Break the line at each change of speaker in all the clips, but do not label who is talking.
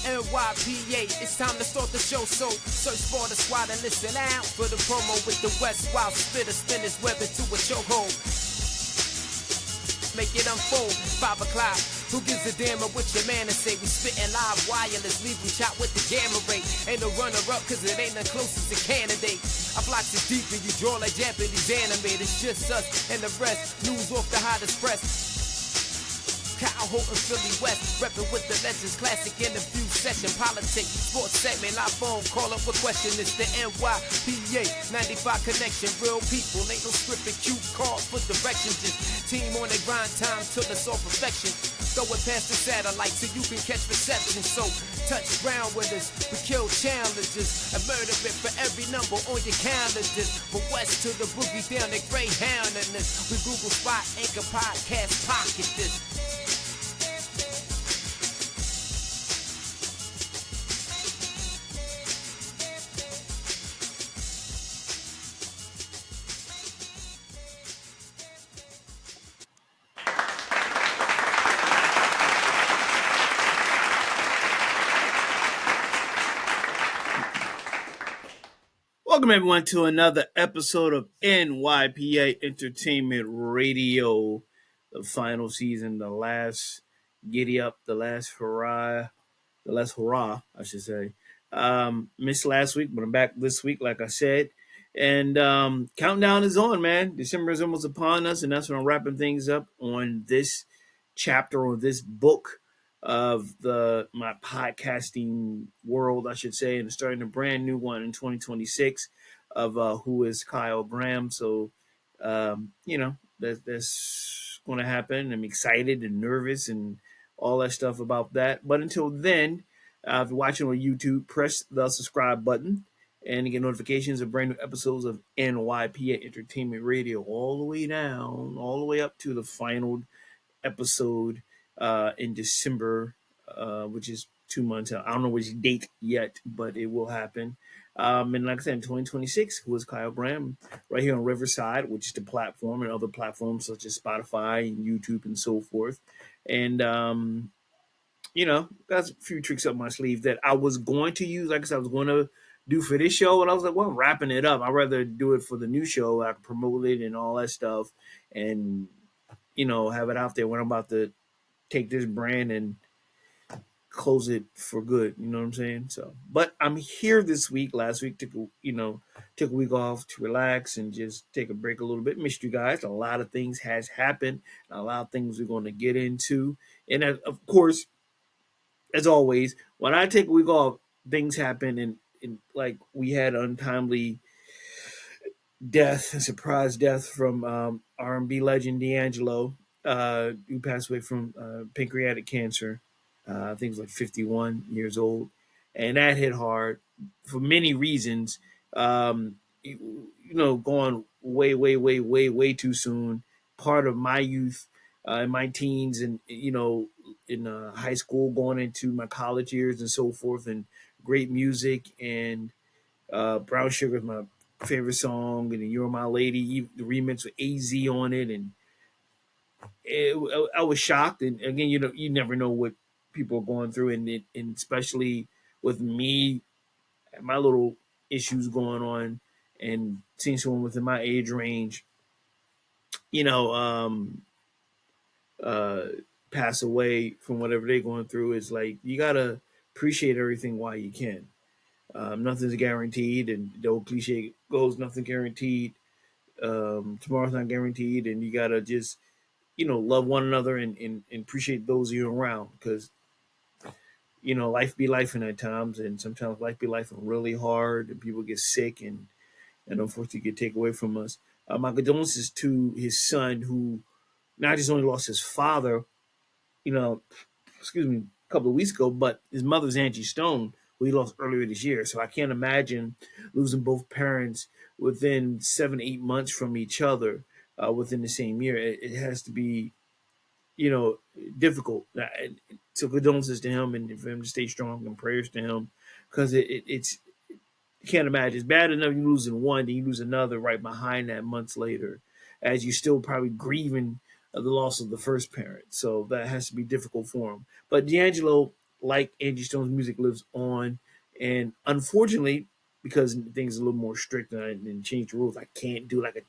NYPA, it's time to start the show, so search for the squad and listen out for the promo with the West Wild Spitter, spin his web into a chokehold. Make it unfold, 5 o'clock. Who gives a damn of what your man to say? We spittin' live wireless, leave you shot with the gamma ray. Ain't no runner-up, cause it ain't the closest to candidate. I flocks is deep and you draw like Japanese anime. It's just us and the rest, news off the hottest press. Kyle Holton, Philly West, reppin' with the legends, classic interview session, politics, sports segment, live phone, call up a question, it's the NYPA, 95 connection, real people, ain't no scripted cue cards for directions, just team on their grind time till it's all perfection, throw it past the satellite so you can catch reception, so touch ground with us, we kill challenges, and murder it for every number on your calendars, from west to the boogie down the Greyhound in this, we Google Spot, Anchor Podcast, pocket this.
Welcome everyone to another episode of NYPA Entertainment Radio, the final season, the last giddy up, the last hurrah, I should say. Missed last week, but I'm back this week, like I said. And countdown is on, man. December is almost upon us, and that's when I'm wrapping things up on this chapter or this book of my podcasting world, I should say, and starting a brand new one in 2026 of Who is Kyle Graham. So, that's going to happen. I'm excited and nervous and all that stuff about that. But until then, if you're watching on YouTube, press the subscribe button and get notifications of brand new episodes of NYPA Entertainment Radio all the way down, all the way up to the final episode in December, which is 2 months out. I don't know which date yet, but it will happen. And like I said, in 2026, Who is Kyle Graham, right here on Riverside, which is the platform, and other platforms such as Spotify and YouTube and so forth. And, got a few tricks up my sleeve that I was going to use, like I said, I was going to do for this show. And I was like, well, I'm wrapping it up. I'd rather do it for the new show. I can promote it and all that stuff and, have it out there when I'm about to take this brand and close it for good. You know what I'm saying? So, but I'm here this week. Last week took a week off to relax and just take a break a little bit. Missed you guys. A lot of things has happened. A lot of things we're going to get into. And of course, as always, when I take a week off, things happen. And like we had untimely death, a surprise death from R&B legend D'Angelo, who passed away from pancreatic cancer. I think it was like 51 years old. And that hit hard for many reasons. Going way too soon. Part of my youth, in my teens and, in high school, going into my college years and so forth, and great music. And Brown Sugar is my favorite song. And You're My Lady, the remix with AZ on it. And I was shocked. And again, you never know what people are going through, and especially with me, my little issues going on, and seeing someone within my age range, pass away from whatever they're going through, is like, you gotta appreciate everything while you can. Nothing's guaranteed, and the old cliche goes, nothing guaranteed. Tomorrow's not guaranteed, and you gotta just, love one another and appreciate those you're around, because life be life at times, and sometimes life be life really hard, and people get sick and unfortunately get taken away from us. My condolences to his son, who not just only lost his father, a couple of weeks ago, but his mother's Angie Stone, who he lost earlier this year. So I can't imagine losing both parents within 7-8 months from each other within the same year. It has to be, difficult. So condolences to him, and for him to stay strong, and prayers to him, because it's, you can't imagine. It's bad enough you losing one, then you lose another right behind that months later, as you still probably grieving the loss of the first parent. So that has to be difficult for him. But D'Angelo like Angie Stone's music lives on. And unfortunately, because things are a little more strict and change the rules, I can't do like a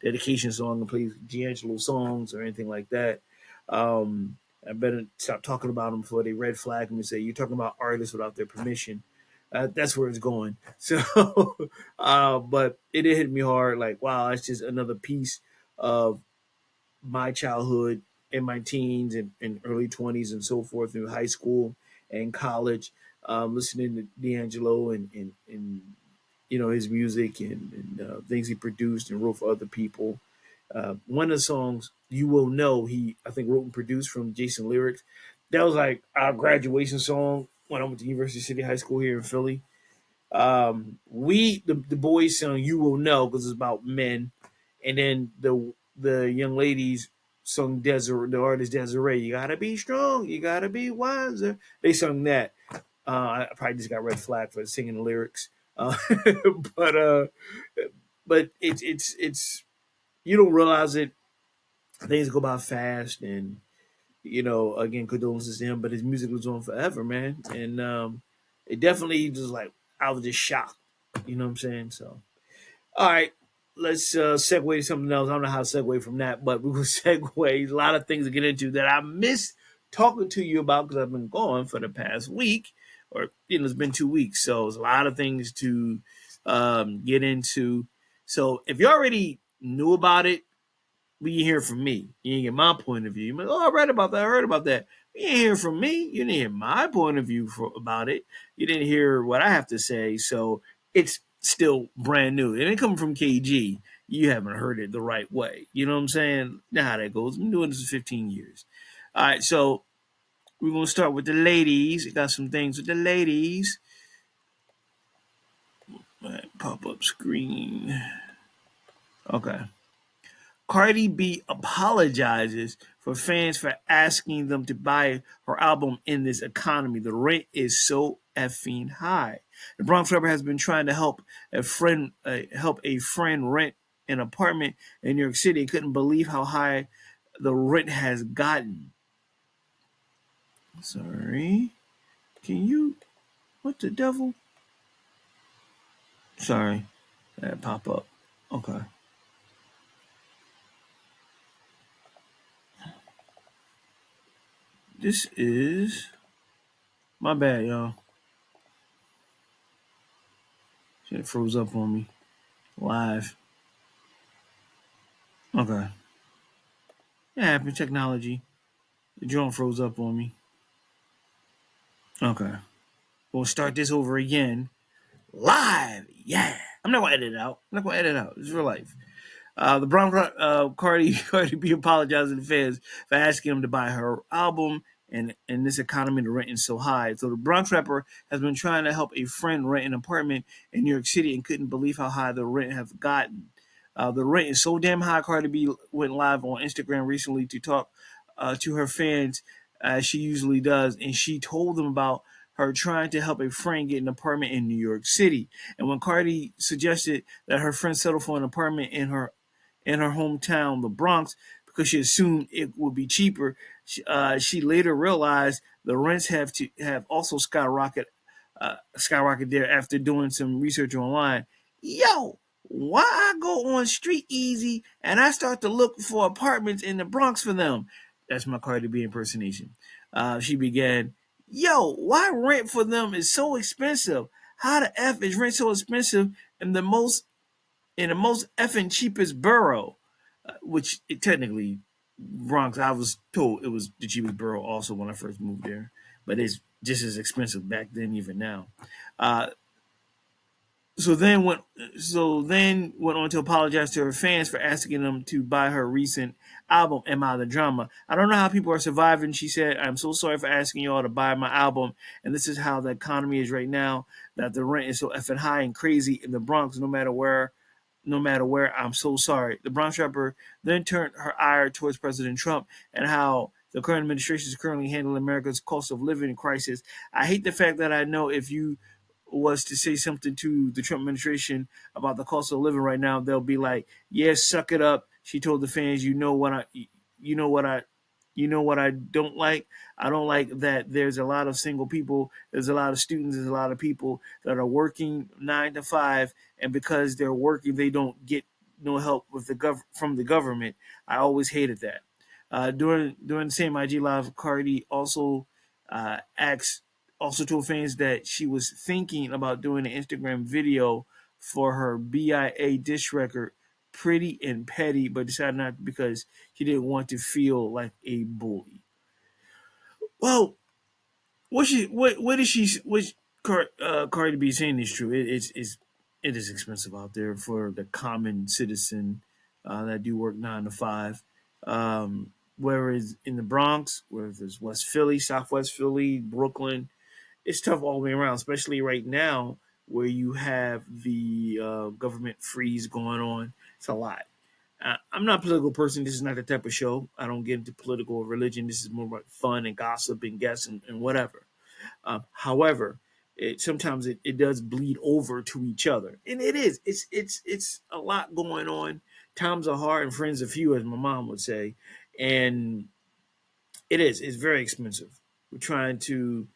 dedication song and play D'Angelo songs or anything like that. I better stop talking about them before they red flag me and say you're talking about artists without their permission. That's where it's going. So, but it did hit me hard. Like, wow, that's just another piece of my childhood in my teens and early 20s and so forth through high school and college, listening to D'Angelo and his music and things he produced and wrote for other people. One of the songs You Will Know, he I think wrote and produced from Jason Lyrics. That was like our graduation song when I went to University City High School here in Philly. The boys sung You Will Know because it's about men, and then the young ladies sung Desiree, the artist Desiree, You Gotta Be Strong, You Gotta Be Wiser. They sung that. I probably just got red flag for singing the lyrics. But it's you don't realize it. Things go by fast, and again, condolences to him. But his music was on forever, man, and it definitely just like I was just shocked. You know what I'm saying? So, all right, let's segue to something else. I don't know how to segue from that, but we will segue a lot of things to get into that I missed talking to you about because I've been gone for the past week, or it's been 2 weeks, so there's a lot of things to get into. So if you already knew about it, we didn't hear from me. You didn't get my point of view. You're like, oh, I read about that. I heard about that. You didn't hear from me. You didn't hear my point of view about it. You didn't hear what I have to say. So it's still brand new. And it coming from KG. You haven't heard it the right way. You know what I'm saying? Now how that goes. I've been doing this for 15 years. All right, so we're going to start with the ladies. We got some things with the ladies. All right, pop-up screen. Okay. Cardi B apologizes for fans for asking them to buy her album in this economy. The rent is so effing high. The Bronx rapper has been trying to help a friend rent an apartment in New York City and couldn't believe how high the rent has gotten. Sorry. Can you? What the devil? Sorry. That pop up. Okay. This is my bad, y'all. Shit froze up on me. Live. Okay. It happened. Technology. The drone froze up on me. Okay. We'll start this over again. Live. Yeah. I'm not going to edit it out. It's real life. The Bronx Cardi B apologizing to fans for asking him to buy her album, and in this economy, the rent is so high. So the Bronx rapper has been trying to help a friend rent an apartment in New York City and couldn't believe how high the rent has gotten. The rent is so damn high. Cardi B went live on Instagram recently to talk to her fans, as she usually does, and she told them about her trying to help a friend get an apartment in New York City. And when Cardi suggested that her friend settle for an apartment in her hometown, the Bronx, because she assumed it would be cheaper, she later realized the rents have also skyrocketed there after doing some research online. Yo, why I go on Street Easy and I start to look for apartments in the Bronx for them? That's my Cardi B impersonation. She began, yo, why rent for them is so expensive? How the F is rent so expensive in the most effing cheapest borough? Which it technically Bronx, I was told it was the cheapest borough also when I first moved there, but it's just as expensive back then, even now. So then went on to apologize to her fans for asking them to buy her recent album, Am I the Drama? I don't know how people are surviving. She said, I'm so sorry for asking y'all to buy my album, and this is how the economy is right now, that the rent is so effing high and crazy in the Bronx, no matter where, I'm so sorry. The Bronx rapper then turned her ire towards President Trump and how the current administration is currently handling America's cost of living crisis. I hate the fact that I know if you was to say something to the Trump administration about the cost of living right now, they'll be like, "Yes, suck it up." She told the fans, "You know what I You know what I don't like? I don't like that there's a lot of single people, there's a lot of students, there's a lot of people that are working 9 to 5, and because they're working, they don't get no help with from the government. I always hated that. During the same IG live, Cardi also asked, also told fans that she was thinking about doing an Instagram video for her BIA diss record, Pretty and Petty, but decided not because she didn't want to feel like a bully. Well, what is she what Cardi B saying is true. It is expensive out there for the common citizen that do work 9 to 5. Whereas in the Bronx, whether it's West Philly, Southwest Philly, Brooklyn, it's tough all the way around, especially right now where you have the government freeze going on. It's a lot. I'm not a political person. This is not the type of show. I don't get into political or religion. This is more about fun and gossip and guess and whatever. However, sometimes it does bleed over to each other, and it is. It's a lot going on. Times are hard and friends are few, as my mom would say, and it is. It's very expensive. We're trying to.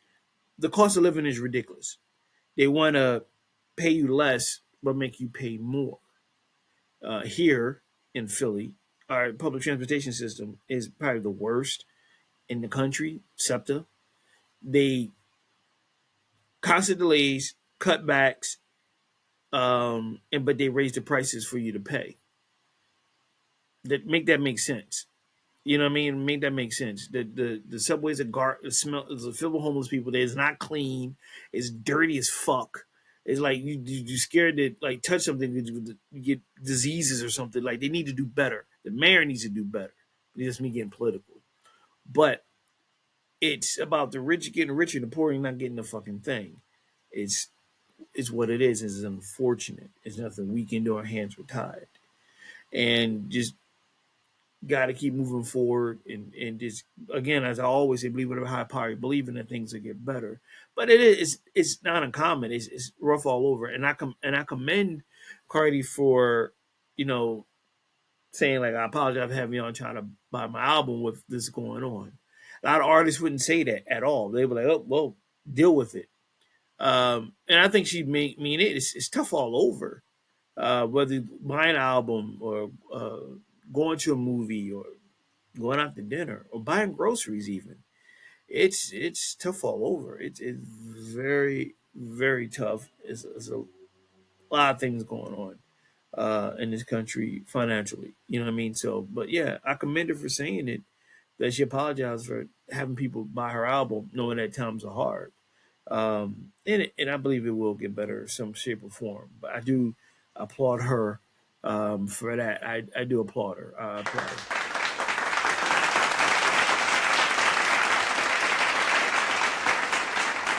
The cost of living is ridiculous. They want to pay you less but make you pay more. Here in Philly, our public transportation system is probably the worst in the country. SEPTA. They constant delays, cutbacks, and but they raise the prices for you to pay. That make sense. You know what I mean? Make that make sense. The subways are smell is filled with homeless people. It's not clean. It's dirty as fuck. It's like you scared to like touch something, you get diseases or something. Like they need to do better. The mayor needs to do better. It's just me getting political, but it's about the rich getting richer, the poor not getting the fucking thing. It's it's what it is. It's unfortunate. It's nothing we can do. Our hands were tied, and just got to keep moving forward. And just again, as I always say, believe whatever high power you believe in, that things will get better. But it's not uncommon. It's rough all over, and I commend Cardi for you know saying like I apologize for having y'all trying to buy my album with this going on. A lot of artists wouldn't say that at all. They were like, oh well, deal with it. And I think she mean it. It's tough all over. Whether buying an album or going to a movie or going out to dinner or buying groceries, even it's tough all over. It's very very tough. It's a lot of things going on in this country financially. You know what I mean? So, but yeah, I commend her for saying it. That she apologized for having people buy her album, knowing that times are hard. And I believe it will get better in some shape or form. But I do applaud her for that. I do applaud her. I applaud her.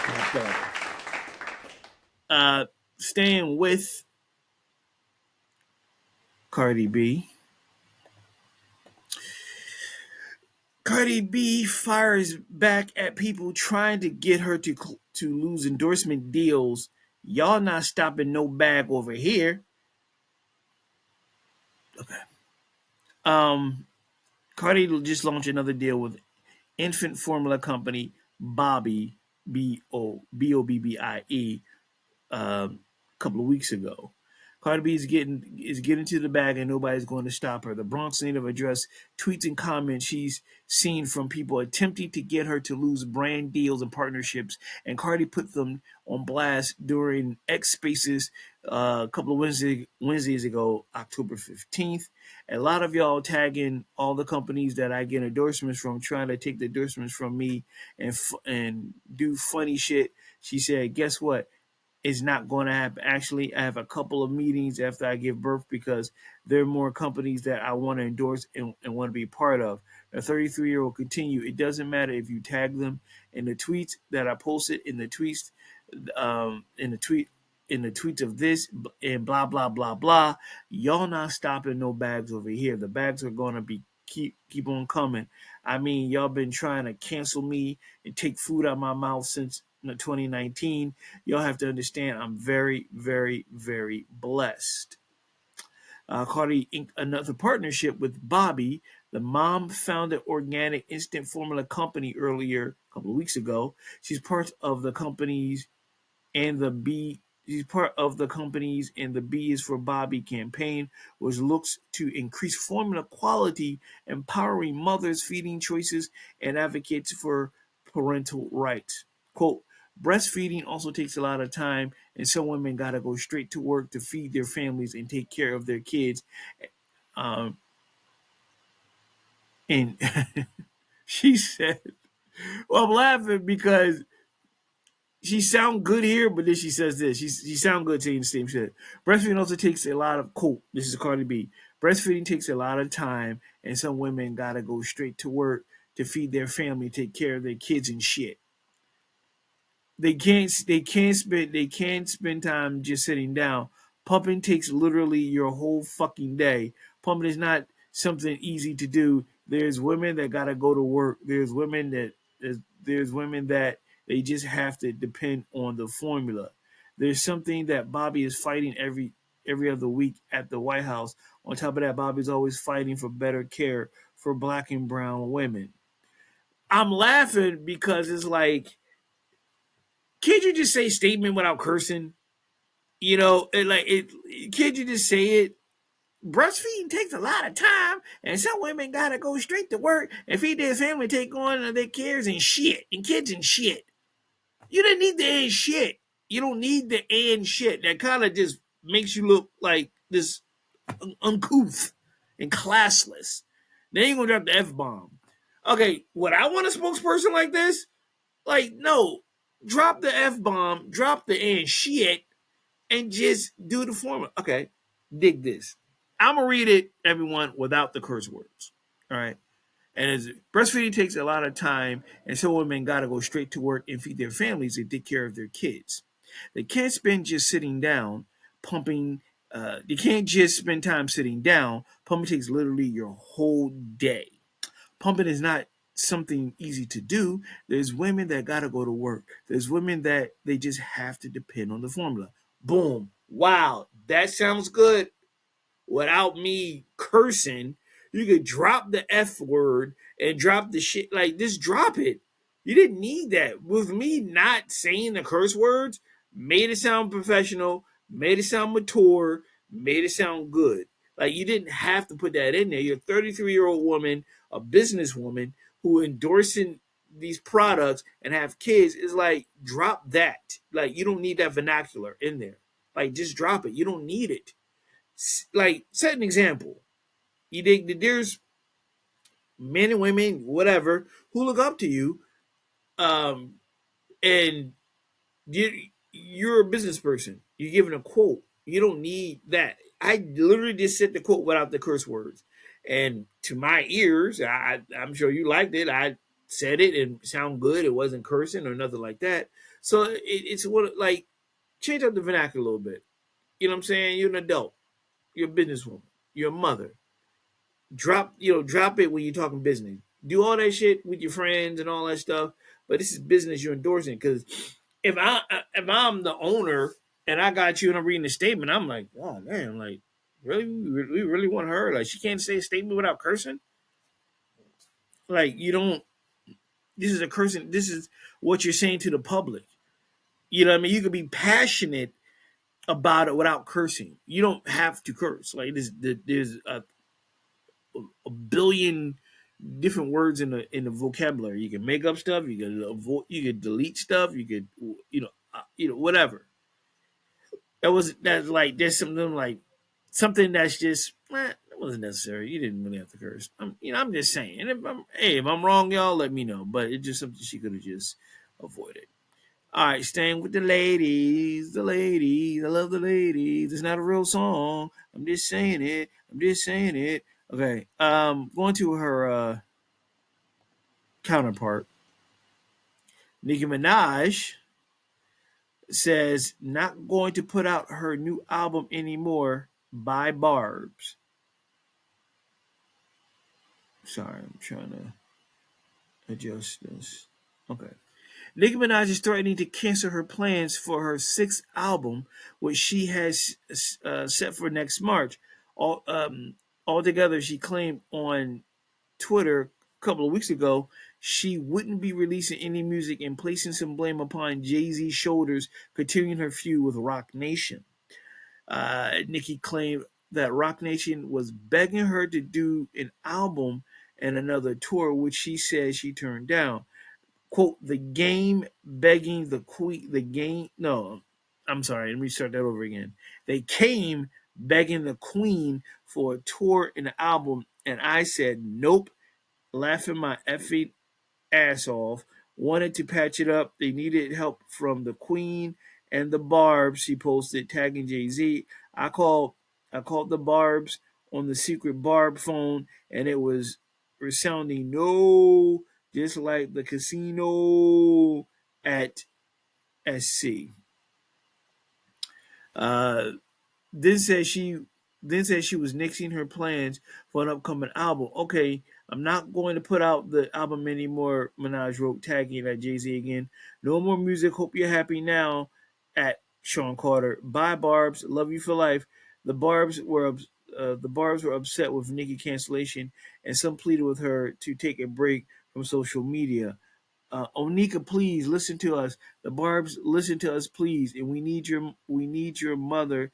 I applaud her. Staying with Cardi B. Cardi B fires back at people trying to get her to lose endorsement deals. Y'all not stopping no bag over here. Okay. Cardi just launched another deal with infant formula company Bobby Bobbie a couple of weeks ago. Cardi B is getting to the bag and nobody's going to stop her. The Bronx native addressed tweets and comments she's seen from people attempting to get her to lose brand deals and partnerships, and Cardi put them on blast during X Spaces a couple of Wednesdays ago, October 15th. A lot of y'all tagging all the companies that I get endorsements from, trying to take the endorsements from me and do funny shit. She said, "Guess what? Is not going to happen. Actually, I have a couple of meetings after I give birth because there are more companies that I want to endorse and want to be part of." The 33-year-old continued, "It doesn't matter if you tag them in the tweets that I posted, in the tweets, in the tweet, in the tweets of this, and blah blah blah blah. Y'all not stopping no bags over here. The bags are going to be keep on coming. I mean, y'all been trying to cancel me and take food out of my mouth since 2019. Y'all have to understand I'm very, very, very blessed." Cardi inked another partnership with Bobby, The mom founded organic instant formula company earlier, a couple of weeks ago. She's part of the companies and the B. She's part of the companies and the B is for Bobby campaign, which looks to increase formula quality, empowering mothers, feeding choices, and advocates for parental rights. Quote, breastfeeding also takes a lot of time, and some women got to go straight to work to feed their families and take care of their kids. Um, and she said, well, I'm laughing because she sound good here, but then she says this. She sound good saying the same shit. Breastfeeding also takes a lot of quote. This is Cardi B. Breastfeeding takes a lot of time, and some women gotta go straight to work to feed their family, take care of their kids and shit. They can't spend time just sitting down. Pumping takes literally your whole fucking day. Pumping is not something easy to do. There's women that gotta go to work. There's women that they just have to depend on the formula. There's something that Bobby is fighting every other week at the White House. On top of that, Bobby's always fighting for better care for black and brown women. I'm laughing because it's like, can't you just say statement without cursing? Can't you just say it? Breastfeeding takes a lot of time, and some women gotta go straight to work and feed their family, take on their cares and shit, and kids and shit. You don't need the and shit. You don't need the and shit. That kind of just makes you look like this uncouth and classless. Then you gonna drop the F bomb. Okay, would I want a spokesperson like this? Like, no. Drop the F bomb, drop the and shit, and just do the formula. Okay, dig this. I'm gonna read it, everyone, without the curse words. All right. And as breastfeeding takes a lot of time, and some women gotta go straight to work and feed their families and take care of their kids. They can't spend just sitting down pumping. They can't just spend time sitting down. Pumping takes literally your whole day. Pumping is not something easy to do. There's women that gotta go to work. There's women that they just have to depend on the formula. Boom. Wow, that sounds good. Without me cursing, you could drop the F word and drop the shit. Like, just drop it. You didn't need that. With me not saying the curse words, made it sound professional, made it sound mature, made it sound good. Like, you didn't have to put that in there. You're a 33-year-old woman, a businesswoman who endorsing these products and have kids. Is like, drop that. Like, you don't need that vernacular in there. Like, just drop it. You don't need it. Like, set an example. You dig that there's men and women, whatever, who look up to you, and you're a business person. You're giving a quote. You don't need that. I literally just said the quote without the curse words, and to my ears, I'm sure you liked it. I said it and it sounded good. It wasn't cursing or nothing like that. So it's what, like, change up the vernacular a little bit. You know what I'm saying? You're an adult. You're a businesswoman. You're a mother. Drop it when you're talking business. Do all that shit with your friends and all that stuff, but this is business you're endorsing. Because if I'm the owner and I got you and I'm reading the statement, I'm like, oh man, like, really, we really want her? Like, she can't say a statement without cursing. Like, you don't. This is a cursing. This is what you're saying to the public. You know what I mean? You could be passionate about it without cursing. You don't have to curse. Like, there's a billion different words in the vocabulary. You can make up stuff. You could delete stuff. You could whatever. That's like, there's something that's just that wasn't necessary. You didn't really have to curse. I'm just saying. And if I'm wrong, y'all let me know. But it's just something she could have just avoided. All right, staying with the ladies. The ladies. I love the ladies. It's not a real song. I'm just saying it. Okay. Going to her counterpart, Nicki Minaj says not going to put out her new album anymore by Barb's. Sorry, I'm trying to adjust this. Okay. Nicki Minaj is threatening to cancel her plans for her sixth album, which she has set for next March. Altogether, she claimed on Twitter a couple of weeks ago she wouldn't be releasing any music and placing some blame upon Jay-Z's shoulders, continuing her feud with Roc Nation. Nicki claimed that Roc Nation was begging her to do an album and another tour, which she said she turned down. Quote, the game begging the queen, the game, no, I'm sorry, let me start that over again. They came begging the queen for a tour and an album, and I said, nope, laughing my effing ass off, wanted to patch it up. They needed help from the Queen and the Barbs. She posted tagging Jay-Z. I called the Barbs on the secret Barb phone, and it was resounding no, just like the casino at SC. Uh, then said she was nixing her plans for an upcoming album. Okay, I'm not going to put out the album anymore, Minaj wrote, tagging at Jay-Z again. No more music. Hope you're happy now at Sean Carter. Bye, Barbs. Love you for life. The Barbs were upset with Nicki cancellation, and some pleaded with her to take a break from social media. Onika, please listen to us. The Barbs, listen to us, please. And we need your mother.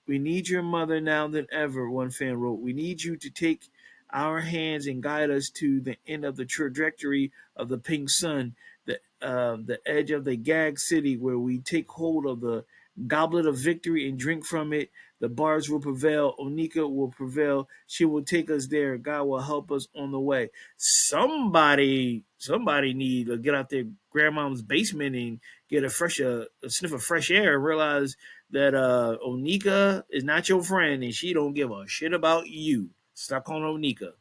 We need your mother now than ever. One fan wrote. We need you to take our hands and guide us to the end of the trajectory of the pink sun, the edge of the gag city, where we take hold of the goblet of victory and drink from it. The bars will prevail. Onika will prevail. She will take us there. God will help us on the way. Somebody need to get out their grandmom's basement and get a sniff of fresh air and realize that Onika is not your friend and she don't give a shit about you. Stop calling Onika.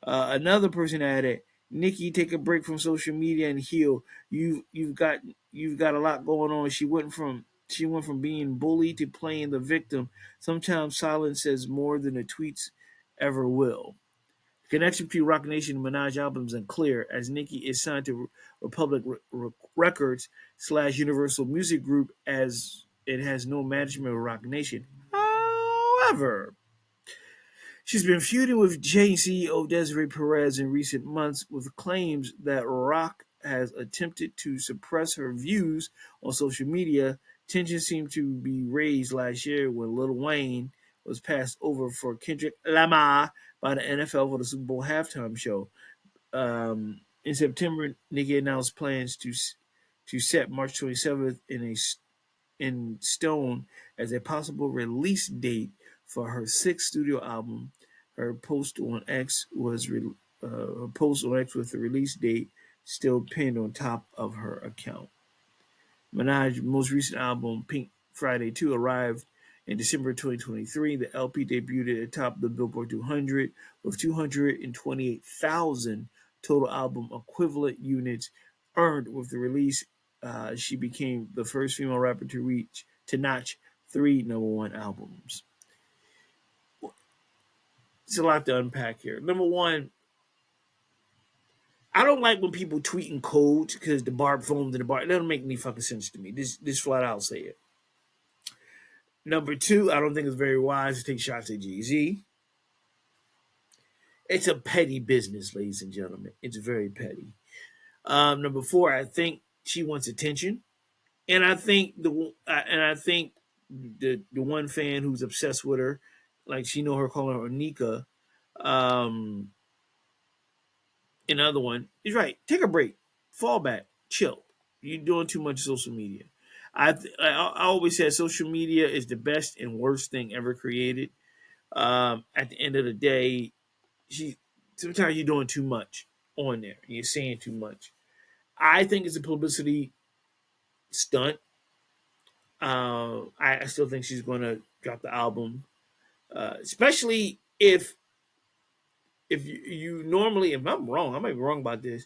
Another person added, "Nicki, take a break from social media and heal. You've got a lot going on." She went from being bullied to playing the victim. Sometimes silence says more than the tweets ever will. The connection between Roc Nation and Minaj albums is unclear, as Nicki is signed to Republic Records / Universal Music Group, as it has no management of Roc Nation. However, she's been feuding with Jay CEO Desiree Perez in recent months, with claims that Rock has attempted to suppress her views on social media. Tensions seemed to be raised last year when Lil Wayne was passed over for Kendrick Lamar by the NFL for the Super Bowl halftime show. In September, Nicki announced plans to set March 27th in stone as a possible release date for her sixth studio album. Her post on X with the release date still pinned on top of her account. Minaj's most recent album, Pink Friday 2, arrived in December 2023. The LP debuted at the top of the Billboard 200 with 228,000 total album equivalent units earned with the release. She became the first female rapper to notch 3 number one albums. It's a lot to unpack here. Number one, I don't like when people tweet in codes because the barb phones and the bar. It doesn't make any fucking sense to me. This flat out say it. Number two, I don't think it's very wise to take shots at Jay-Z. It's a petty business, ladies and gentlemen. It's very petty. Number four, I think she wants attention, and I think the one fan who's obsessed with her, like she know her calling her Nika. Another one is right. Take a break, fall back, chill. You're doing too much social media. I always said social media is the best and worst thing ever created. At the end of the day, sometimes you're doing too much on there. You're saying too much. I think it's a publicity stunt. I still think she's going to drop the album, especially if you normally, if I'm wrong, I might be wrong about this.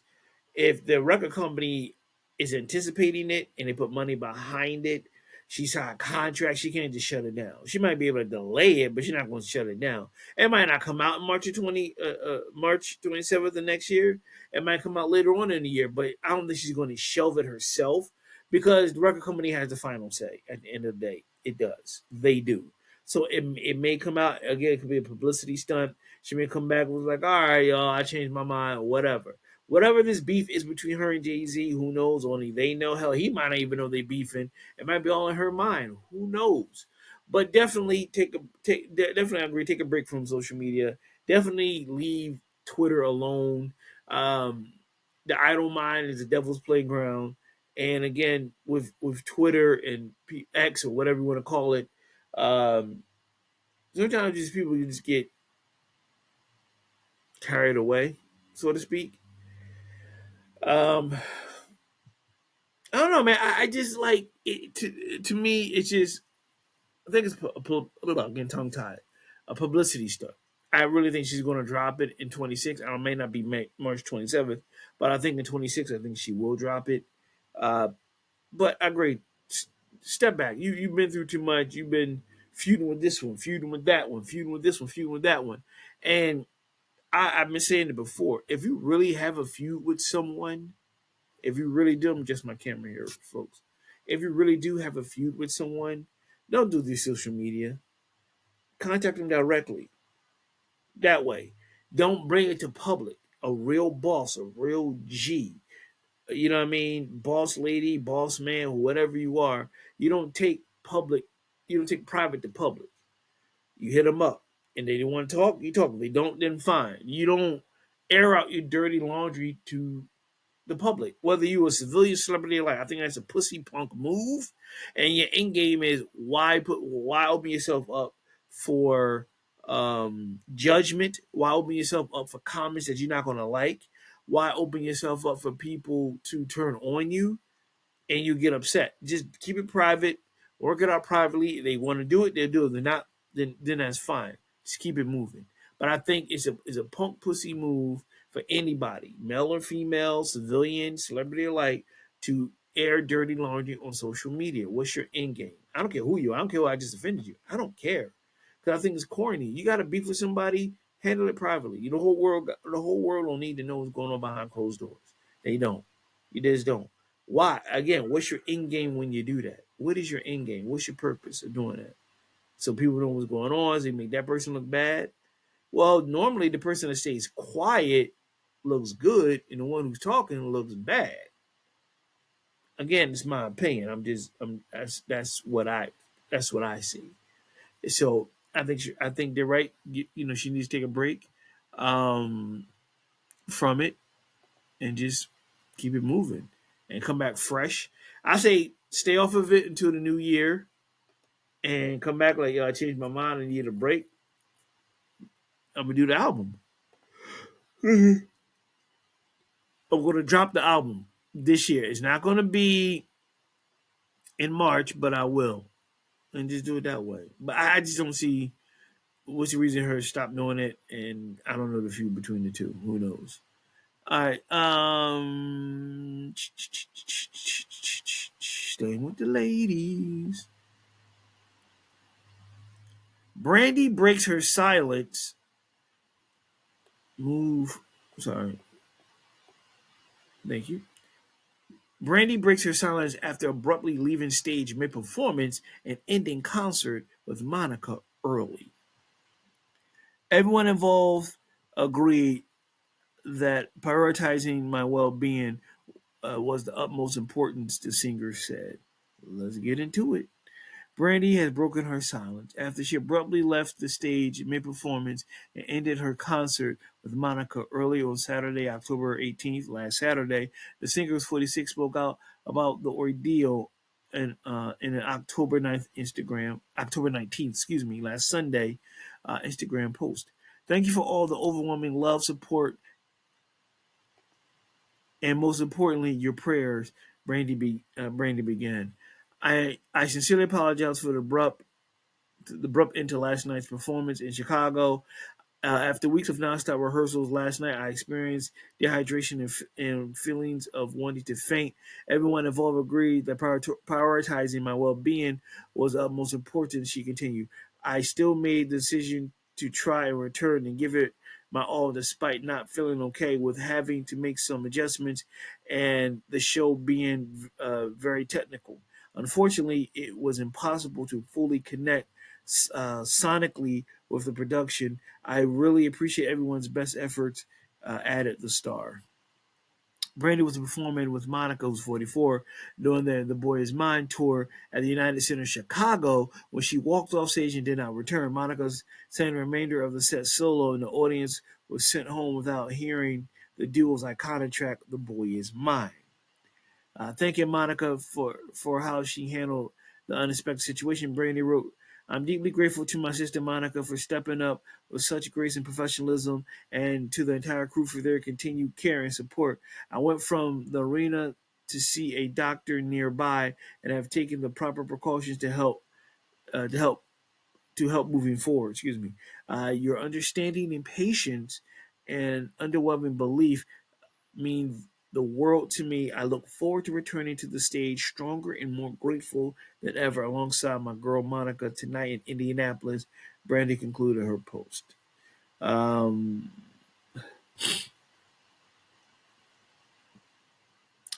If the record company is anticipating it and they put money behind it, she signed a contract, she can't just shut it down. She might be able to delay it, but she's not going to shut it down. It might not come out in March 27th of next year. It might come out later on in the year, but I don't think she's going to shelve it herself because the record company has the final say at the end of the day. It does. They do. So it may come out again. It could be a publicity stunt. She may come back and was like, "All right, y'all, I changed my mind," or whatever. Whatever this beef is between her and Jay-Z, who knows? Only they know. Hell, he might not even know they beefing. It might be all in her mind. Who knows? But definitely definitely I agree. Take a break from social media. Definitely leave Twitter alone. Um, the idle mind is the devil's playground. And again, with Twitter and X or whatever you want to call it, um, sometimes these people you just get carried away, so to speak. Um, I don't know, man. I just like it. To me, it's just I think it's getting tongue tied, a publicity stunt. I really think she's going to drop it in 26. I may not be March 27th, but I think in 26, I think she will drop it. Uh, but I agree. Step back. You've been through too much. You've been feuding with this one, feuding with that one, feuding with this one, feuding with that one, and I've been saying it before. If you really have a feud with someone, if you really do, I'm just my camera here, folks. If you really do have a feud with someone, don't do this social media. Contact them directly. That way, don't bring it to public. A real boss, a real G. You know what I mean? Boss lady, boss man, whatever you are. You don't take public. You don't take private to public. You hit them up, and they want to talk. You talk. If they don't, then fine. You don't air out your dirty laundry to the public, whether you a civilian celebrity or like. I think that's a pussy punk move, and your end game is why open yourself up for judgment? Why open yourself up for comments that you're not gonna like? Why open yourself up for people to turn on you and you get upset? Just keep it private, work it out privately. If they want to do it, they'll do it. They're not, then that's fine. Just keep it moving. But I think it's a punk pussy move for anybody, male or female, civilian, celebrity alike, to air dirty laundry on social media. What's your end game? I don't care who you are. I don't care who I just offended you. I don't care. Because I think it's corny. You got to beef with somebody, handle it privately. The whole world don't need to know what's going on behind closed doors. They don't. You just don't. Why? Again, what's your end game when you do that? What is your end game? What's your purpose of doing that? So people know what's going on. So they make that person look bad. Well, normally the person that stays quiet looks good, and the one who's talking looks bad. Again, it's my opinion. That's what I see. So I think they're right. She needs to take a break um, from it and just keep it moving and come back fresh. I say stay off of it until the new year and come back like, yo, I changed my mind and need a break. I'm gonna do the album. I'm gonna drop the album this year. It's not gonna be in March, but I will, and just do it that way. But I just don't see what's the reason her stop doing it, and I don't know the feud between the two. Who knows? All right. Staying with the ladies. Brandy breaks her silence. Move. Sorry. Thank you. Brandy breaks her silence after abruptly leaving stage mid-performance and ending concert with Monica early. Everyone involved agreed that prioritizing my well-being was the utmost importance, the singer said. Let's get into it. Brandy has broken her silence after she abruptly left the stage mid-performance and ended her concert with Monica early on Saturday, October 18th, last Saturday. The singer was 46 spoke out about the ordeal in an October 19th, last Sunday, Instagram post. Thank you for all the overwhelming love, support, and most importantly, your prayers, Brandy began. I sincerely apologize for the abrupt end to last night's performance in Chicago. After weeks of nonstop rehearsals last night, I experienced dehydration and feelings of wanting to faint. Everyone involved agreed that prioritizing my well-being was of utmost importance, she continued. I still made the decision to try and return and give it my all despite not feeling okay with having to make some adjustments and the show being very technical. Unfortunately, it was impossible to fully connect sonically with the production. I really appreciate everyone's best efforts added the star. Brandy was performing with Monica, who's 44, during the Boy Is Mine tour at the United Center Chicago. When she walked off stage and did not return, Monica's sang the remainder of the set solo, and the audience was sent home without hearing the duo's iconic track, The Boy Is Mine. Thanking Monica for how she handled the unexpected situation, Brandy wrote, I'm deeply grateful to my sister Monica for stepping up with such grace and professionalism, and to the entire crew for their continued care and support. I went from the arena to see a doctor nearby and have taken the proper precautions to help uh, to help to help moving forward. Excuse me. Your understanding and patience and underwhelming belief mean the world to me. I look forward to returning to the stage stronger and more grateful than ever alongside my girl Monica tonight in Indianapolis. Brandy concluded her post. Um,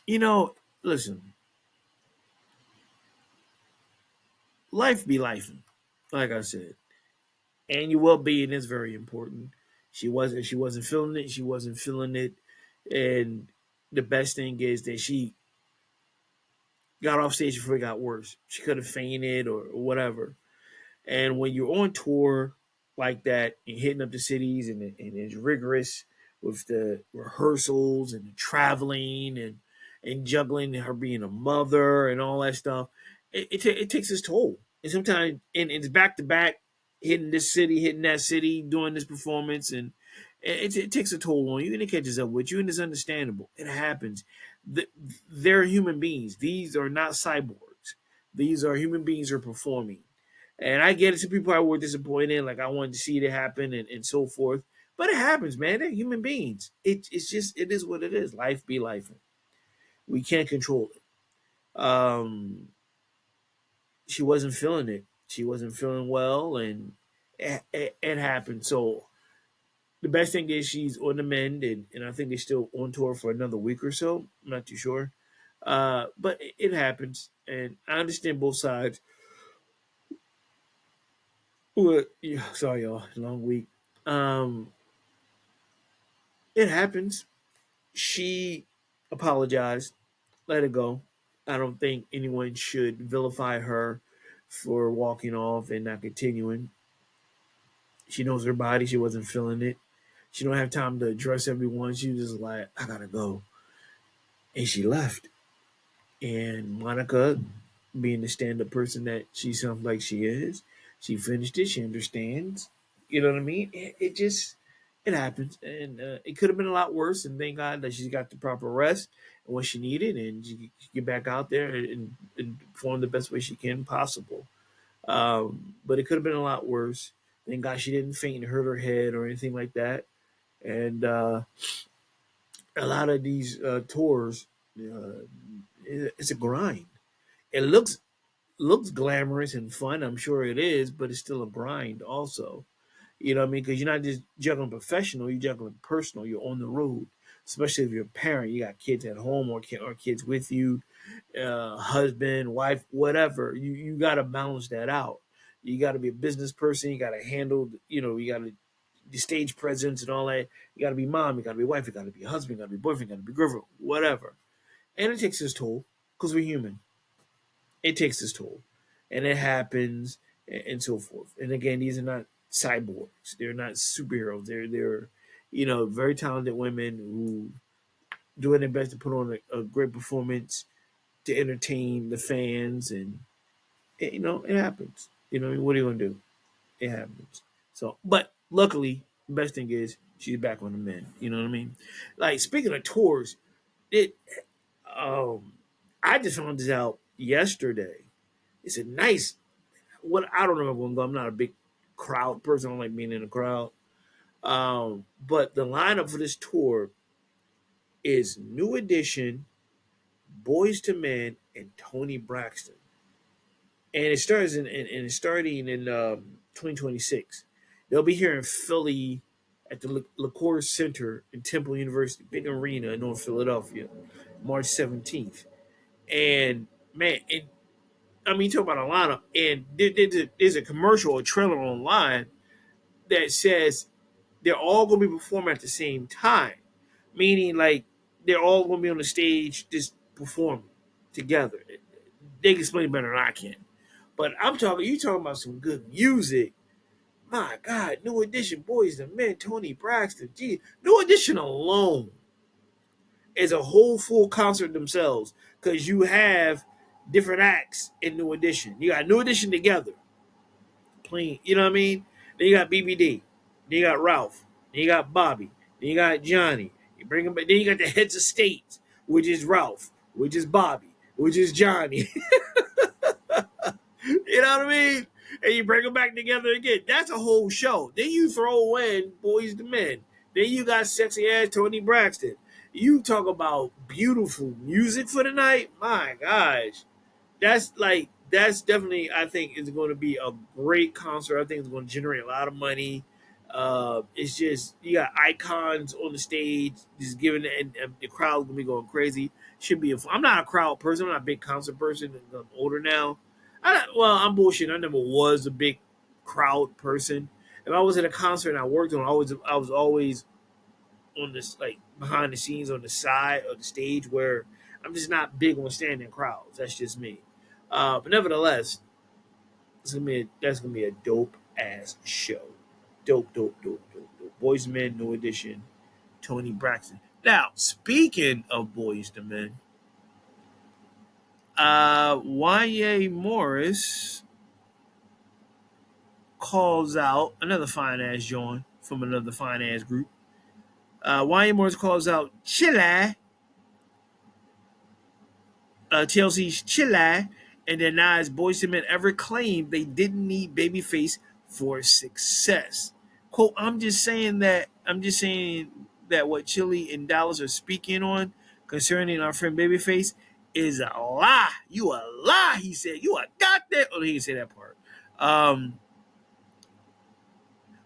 you know, listen, life be life, like I said, and your well being is very important. She wasn't feeling it. She wasn't feeling it, and the best thing is that she got off stage before it got worse. She could have fainted or whatever. And when you're on tour like that and hitting up the cities, and it's rigorous with the rehearsals and the traveling and juggling her being a mother and all that stuff, it takes its toll. And sometimes it's back to back, hitting this city, hitting that city, doing this performance, and it takes a toll on you, and it catches up with you, and it's understandable. It happens. They're human beings. These are not cyborgs. These are human beings who are performing. And I get it. Some people were disappointed, like I wanted to see it happen and so forth. But it happens, man. They're human beings. It's just, it is what it is. Life be life. We can't control it. She wasn't feeling it. She wasn't feeling well, and it happened. So the best thing is she's on the mend, and I think they're still on tour for another week or so. I'm not too sure. But it happens, and I understand both sides. Well, yeah, sorry, y'all. Long week. Um, it happens. She apologized, let it go. I don't think anyone should vilify her for walking off and not continuing. She knows her body. She wasn't feeling it. She don't have time to address everyone. She was just like, I gotta go. And she left. And Monica, being the stand-up person that she sounds like she is, she finished it. She understands. You know what I mean? It just it happens, and it could have been a lot worse. And thank God that she's got the proper rest and what she needed, and she could get back out there and perform the best way she can possible. But it could have been a lot worse. Thank God she didn't faint and hurt her head or anything like that. And a lot of these tours, it's a grind. It looks glamorous and fun. I'm sure it is, but it's still a grind also. You know what I mean? Because you're not just juggling professional, you're juggling personal. You're on the road, especially if you're a parent. You got kids at home or kids with you, husband, wife, whatever. You got to balance that out. You got to be a business person. You got to handle, you got to the stage presence and all that. You got to be mom. You got to be wife. You got to be husband. You got to be boyfriend. You got to be girlfriend. Whatever. And it takes its toll because we're human. It takes its toll, and it happens, and so forth. And again, these are not cyborgs. They're not superheroes. They're very talented women who doing their best to put on a great performance to entertain the fans, and it happens. What are you gonna do? It happens. So, but luckily, the best thing is she's back on the mend. You know what I mean? Like, speaking of tours, it I just found this out yesterday. It's a nice, what I don't know if I'm gonna go. I'm not a big crowd person. I don't like being in a crowd. But the lineup for this tour is New Edition, Boys to Men, and Tony Braxton. And it starts and it's starting in 2026. They'll be here in Philly at the Liquor Center in Temple University, big arena in North Philadelphia, March 17th. And man, I mean, you talk about a lineup, and there's a commercial, a trailer online that says they're all going to be performing at the same time, meaning like they're all going to be on the stage just performing together. They can explain it better than I can. But you talking about some good music. My God, New Edition, Boys the Men, Tony Braxton, gee, New Edition alone is a whole full concert themselves because you have different acts in New Edition. You got New Edition together playing, you know what I mean? Then you got BBD, then you got Ralph, then you got Bobby, then you got Johnny. You bring them back, then you got the heads of states, which is Ralph, which is Bobby, which is Johnny. You know what I mean? And you bring them back together again. That's a whole show. Then you throw in Boys the Men. Then you got sexy ass Tony Braxton. You talk about beautiful music for the night. My gosh, that's definitely, I think, is going to be a great concert. I think it's going to generate a lot of money. It's just you got icons on the stage, just giving and the crowd gonna be going crazy. Should be. I'm not a crowd person. I'm not a big concert person. I'm older now. I'm bullshit. I never was a big crowd person. If I was at a concert and I worked on, I was always on this like behind the scenes on the side of the stage where I'm just not big on standing crowds. That's just me. But nevertheless, that's gonna be a dope ass show. Dope. Boys and Men, New Edition, Tony Braxton. Now, speaking of Boys to Men, Wanya Morris calls out another fine ass joint from another fine ass group. Wanya Morris calls out CHILLI, TLC's CHILLI, and denies Boyz II Men ever claimed they didn't need Babyface for success. Quote, I'm just saying that what Chilli and Dallas are speaking on concerning our friend Babyface is a lie. You a lie, he said. You a goddamn. Oh, he didn't say that part.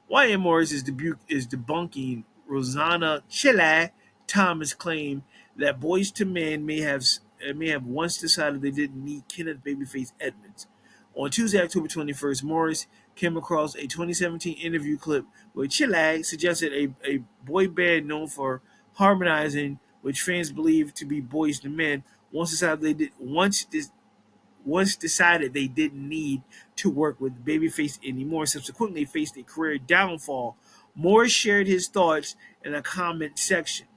Wyatt Morris is debunking Rosanna CHILLI Thomas' claim that Boyz II Men may have once decided they didn't need Kenneth Babyface Edmonds. On Tuesday, October 21st, Morris came across a 2017 interview clip where CHILLI suggested a boy band known for harmonizing, which fans believe to be Boyz II Men, once decided they didn't need to work with Babyface anymore, subsequently faced a career downfall. Morris shared his thoughts in a comment section.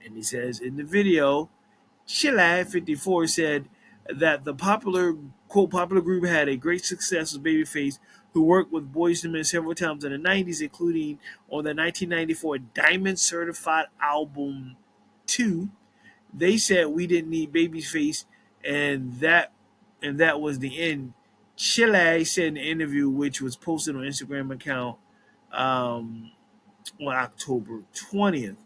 And he says, in the video, CHILLI 54 said that the popular group had a great success with Babyface, who worked with Boyz II Men several times in the 90s, including on the 1994 Diamond Certified album 2. They said we didn't need Babyface, and that was the end. CHILLI said in the interview, which was posted on Instagram account on October 20th.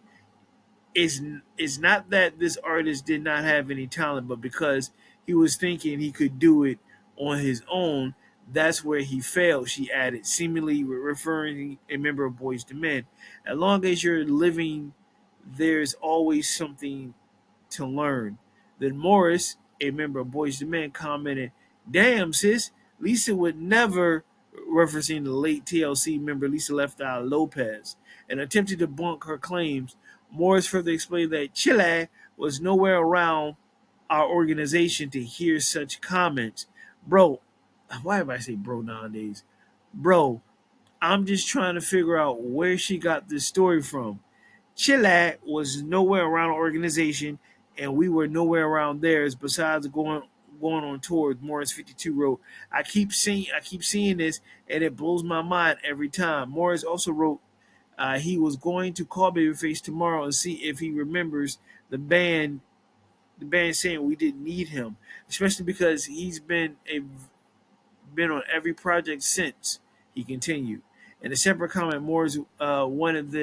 It's not that this artist did not have any talent, but because he was thinking he could do it on his own, that's where he failed, she added, seemingly referring a member of Boyz II Men. As long as you're living, there's always something to learn. Then Morris, a member of Boyz II Men, commented, damn, sis, Lisa would never, referencing the late TLC member Lisa Left Eye Lopez, and attempted to debunk her claims. Morris further explained that CHILLI was nowhere around our organization to hear such comments. Bro, why do I say bro nowadays? Bro, I'm just trying to figure out where she got this story from. CHILLI was nowhere around our organization, and we were nowhere around theirs besides going on tour. Morris 52 wrote, I keep seeing this, and it blows my mind every time. Morris also wrote, he was going to call Babyface tomorrow and see if he remembers the band saying we didn't need him, especially because he's been on every project since. He continued. In a separate comment, Morris wanted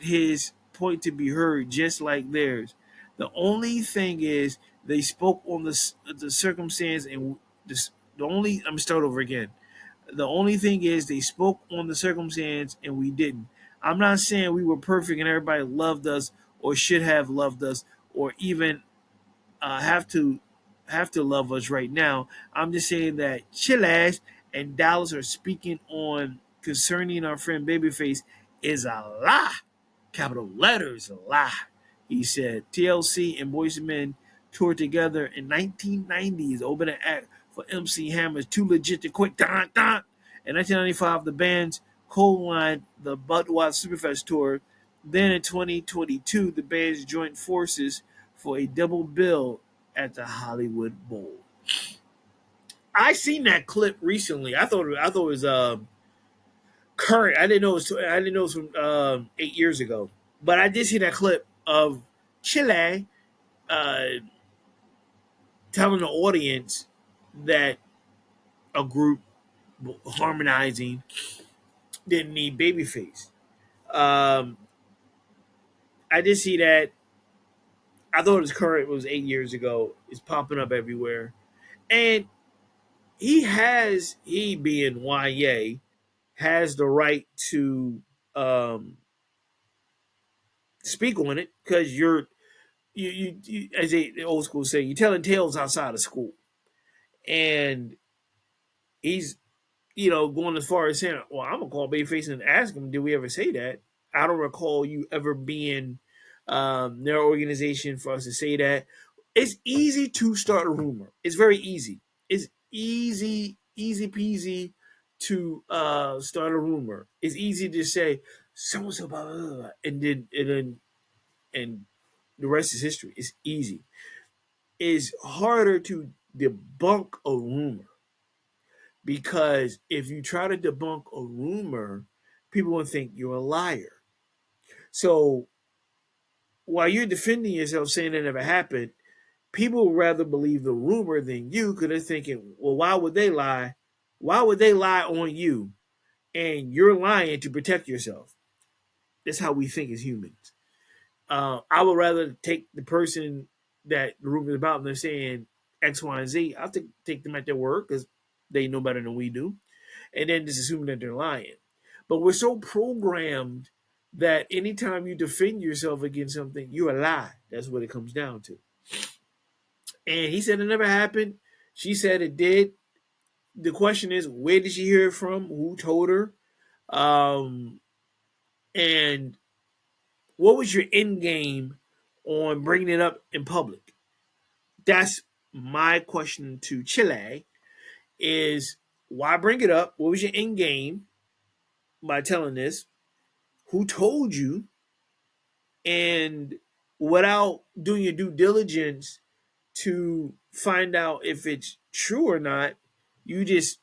his point to be heard just like theirs. The only thing is they spoke on the circumstance and the only I'm start over again. The only thing is they spoke on the circumstance and we didn't. I'm not saying we were perfect and everybody loved us or should have loved us or even have to have to love us right now. I'm just saying that Chillas and Dallas are speaking on concerning our friend Babyface is a lie. Capital letters, a lie. He said TLC and Boyz II Men toured together in 1990s, opening act for MC Hammer's Too Legit to Quit. Dun, dun. In 1995, the band's co-lined the Budweiser Superfest tour. Then in 2022, the bands joined forces for a double bill at the Hollywood Bowl. I seen that clip recently. I thought it was current. I didn't know it was from 8 years ago. But I did see that clip of Chile uh, telling the audience that a group harmonizing didn't need Babyface. Um, I did see that. I thought it was current. It was 8 years ago. It's popping up everywhere, and he being YA has the right to um, speak on it because you as the old school say, you're telling tales outside of school, and he's going as far as saying, "Well, I'm gonna call Babyface and ask him, did we ever say that?" I don't recall you ever being their organization for us to say that. It's easy to start a rumor. It's very easy. It's easy peasy to start a rumor. It's easy to say so and so, blah, blah, blah, and the rest is history. It's easy. It's harder to debunk a rumor because if you try to debunk a rumor, people will think you're a liar. So while you're defending yourself saying it never happened, people would rather believe the rumor than you because they're thinking, well, why would they lie? Why would they lie on you? And you're lying to protect yourself. That's how we think as humans. I would rather take the person that the rumor is about and they're saying X, Y, and Z. I'll take them at their word because they know better than we do. And then just assume that they're lying. But we're so programmed that anytime you defend yourself against something, you're a lie. That's what it comes down to. And he said it never happened. She said it did. The question is, where did she hear it from? Who told her? Um, and what was your end game on bringing it up in public? That's my question to Chile is why bring it up? What was your end game by telling this? Who told you? And without doing your due diligence to find out if it's true or not, you just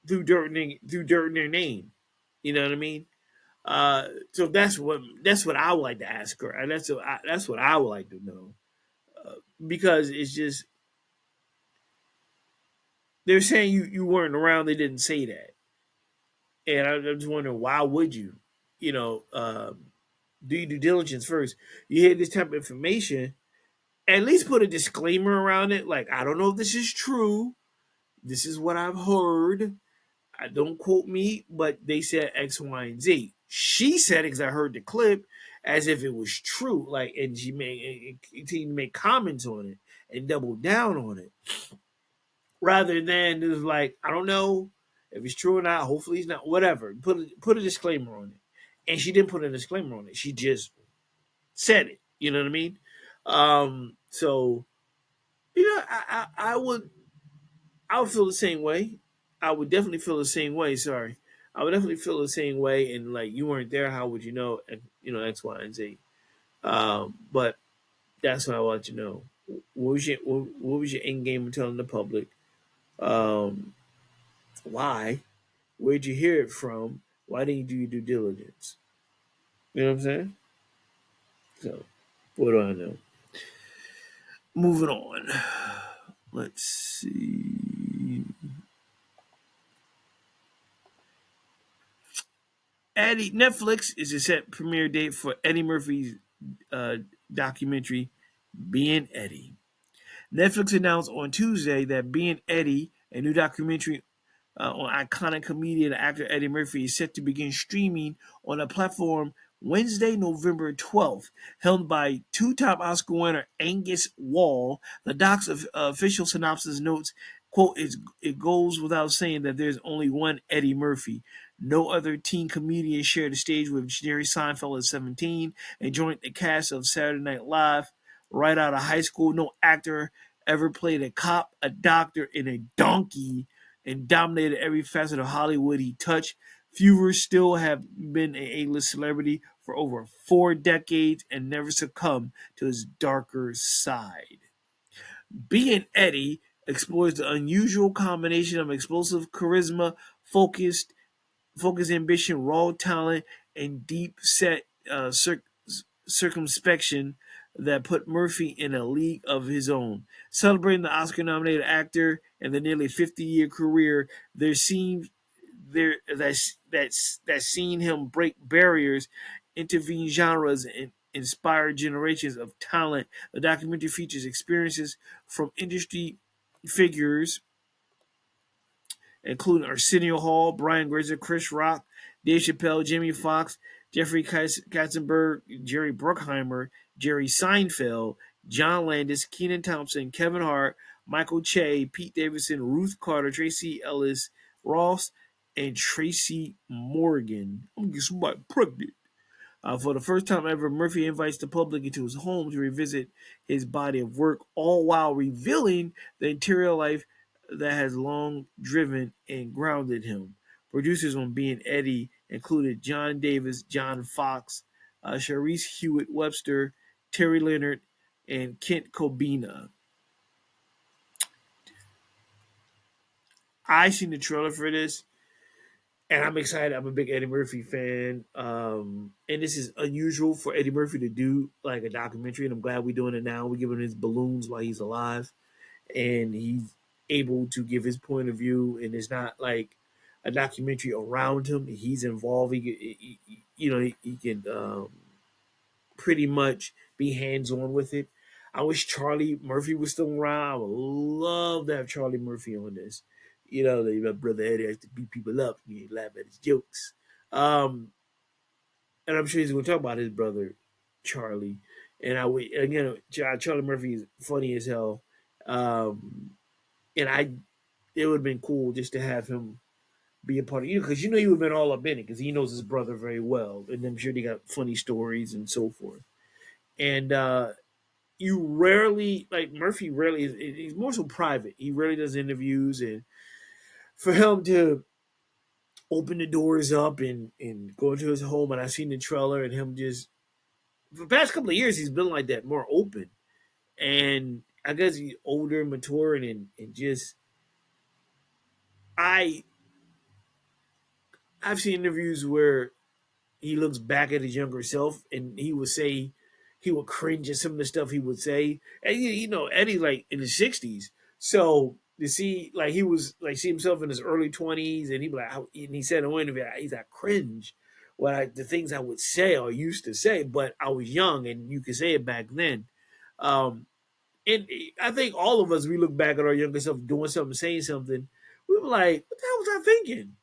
threw dirt in their name. You know what I mean? So that's what I would like to ask her, and that's what I would like to know because it's just they're saying you weren't around. They didn't say that, and I'm just wondering why would you? You know, do your due diligence first. You hear this type of information, at least put a disclaimer around it. Like, I don't know if this is true. This is what I've heard. I don't quote me, but they said X, Y, and Z. She said it because I heard the clip as if it was true. Like, and she continued to make comments on it and double down on it. Rather than just like, I don't know if it's true or not. Hopefully it's not. Whatever. Put a disclaimer on it. And she didn't put a disclaimer on it. She just said it. You know what I mean? So I would feel the same way. I would definitely feel the same way. Sorry, I would definitely feel the same way. And like you weren't there, how would you know? X, Y, and Z. But that's what I want you to know. What was your end game of telling the public? Why? Where'd you hear it from? Why didn't you do your due diligence? You know what I'm saying? So, what do I know? Moving on. Let's see. Netflix is a set premiere date for Eddie Murphy's documentary, Being Eddie. Netflix announced on Tuesday that Being Eddie, a new documentary on iconic comedian and actor Eddie Murphy, is set to begin streaming on a platform Wednesday, November 12th, held by two-time Oscar winner Angus Wall. The doc's official synopsis notes, quote, it goes without saying that there's only one Eddie Murphy. No other teen comedian shared the stage with Jerry Seinfeld at 17 and joined the cast of Saturday Night Live right out of high school. No actor ever played a cop, a doctor, and a donkey and dominated every facet of Hollywood he touched. Fewer still have been an A-list celebrity for over 4 decades and never succumbed to his darker side. Being Eddie explores the unusual combination of explosive charisma, focused ambition, raw talent, and deep set circumspection that put Murphy in a league of his own. Celebrating the Oscar-nominated actor and the nearly 50-year career, that's seen him break barriers, intervene genres, and inspire generations of talent. The documentary features experiences from industry figures including Arsenio Hall, Brian Grazer, Chris Rock, Dave Chappelle, Jamie Foxx, Jeffrey Katzenberg, Jerry Bruckheimer, Jerry Seinfeld, John Landis, Kenan Thompson, Kevin Hart, Michael Che, Pete Davidson, Ruth Carter, Tracy Ellis Ross, and Tracy Morgan. I'm gonna get somebody pregnant. For the first time ever, Murphy invites the public into his home to revisit his body of work, all while revealing the interior life that has long driven and grounded him. Producers on Being Eddie included John Davis, John Fox, Sharice Hewitt Webster, Terry Leonard, and Kent Kobina. I seen the trailer for this, and I'm excited. I'm a big Eddie Murphy fan. And this is unusual for Eddie Murphy to do like a documentary, and I'm glad we're doing it now. We're giving him his balloons while he's alive, and he's able to give his point of view, and it's not like a documentary around him. He's involved. He can pretty much be hands on with it. I wish Charlie Murphy was still around. I would love to have Charlie Murphy on this. My brother Eddie has to beat people up and he laugh at his jokes. And I'm sure he's going to talk about his brother Charlie. And Charlie Murphy is funny as hell. And it would have been cool just to have him be a part of because he would have been all up in it because he knows his brother very well, and I'm sure they got funny stories and so forth. And you rarely Murphy rarely he's more so private. He rarely does interviews, and for him to open the doors up and go into his home, and I've seen the trailer and him just for the past couple of years he's been like that, more open, and I guess he's older, mature, and just I've seen interviews where he looks back at his younger self and he would cringe at some of the stuff he would say. And Eddie like in his 60s. So to see see himself in his early 20s and and he said in one interview, he's like cringe. The things I would say or used to say, but I was young and you could say it back then. And I think all of us, we look back at our younger self doing something, saying something, we were like, what the hell was I thinking?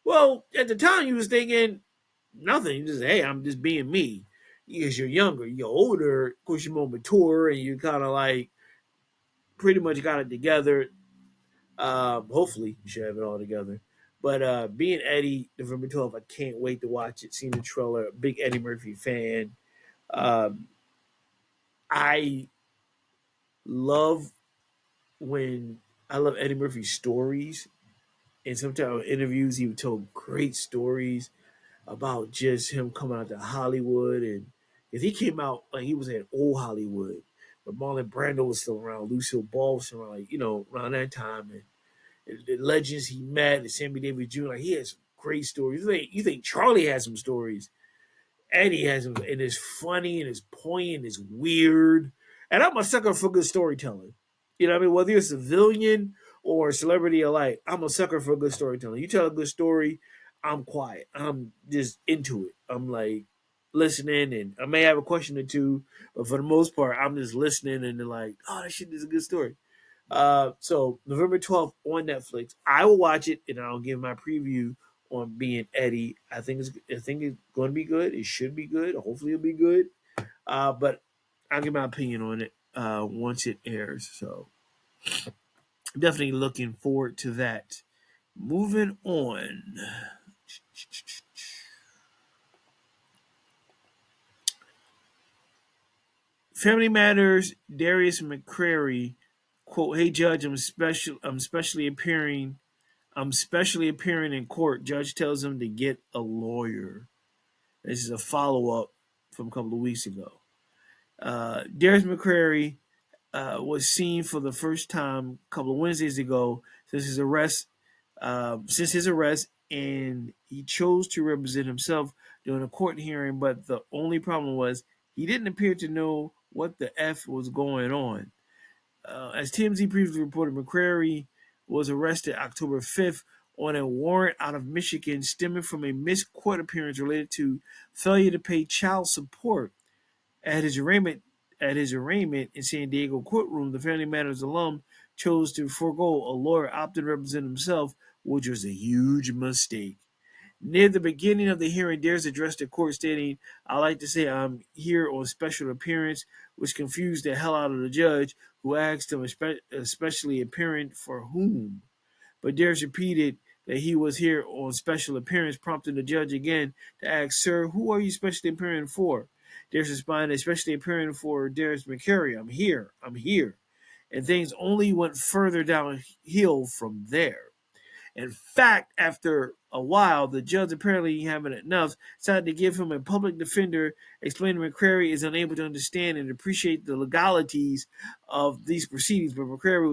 Well, at the time you was thinking nothing. You just, hey, I'm just being me. Because you're younger. You're older, of course you're more mature and you kind of like pretty much got it together. Hopefully you should have it all together. But Being Eddie, November 12th, I can't wait to watch it. Seen the trailer, big Eddie Murphy fan. I love Eddie Murphy's stories. And sometimes in interviews, he would tell great stories about just him coming out to Hollywood. And if he came out, like he was in old Hollywood, but Marlon Brando was still around, Lucille Ball was still around, around that time. And the legends he met, and Sammy Davis Jr., like he has great stories. You think Charlie has some stories. Eddie has them, and it's funny, and it's poignant, it's weird. And I'm a sucker for good storytelling. You know what I mean? Whether you're a civilian or a celebrity alike, I'm a sucker for good storytelling. You tell a good story, I'm quiet. I'm just into it. I'm like listening, and I may have a question or two, but for the most part, I'm just listening and like, oh, that shit is a good story. So November 12th on Netflix. I will watch it, and I'll give my preview on being Eddie. I think it's going to be good. It should be good. Hopefully, it'll be good. But I'll give my opinion on it once it airs. So definitely looking forward to that. Moving on. Family Matters, Darius McCrary, quote, "Hey judge, I'm specially appearing in court." Judge tells him to get a lawyer. This is a follow-up from a couple of weeks ago. Darius McCrary was seen for the first time a couple of Wednesdays ago since his arrest. And he chose to represent himself during a court hearing. But the only problem was he didn't appear to know what the f was going on. As TMZ previously reported, McCrary was arrested October 5th on a warrant out of Michigan stemming from a missed court appearance related to failure to pay child support. At his arraignment in San Diego courtroom, the Family Matters alum chose to forego a lawyer, opted to represent himself, which was a huge mistake. Near the beginning of the hearing, Dares addressed the court stating, "I like to say I'm here on special appearance," which confused the hell out of the judge, who asked him especially appearing for whom. But Dares repeated that he was here on special appearance, prompting the judge again to ask, "Sir, who are you specially appearing for?" Dares responded, "Especially appearing for Darius McCrary. I'm here." And things only went further downhill from there. In fact, after a while, the judge, apparently having enough, decided to give him a public defender, explaining McCrary is unable to understand and appreciate the legalities of these proceedings. But McCrary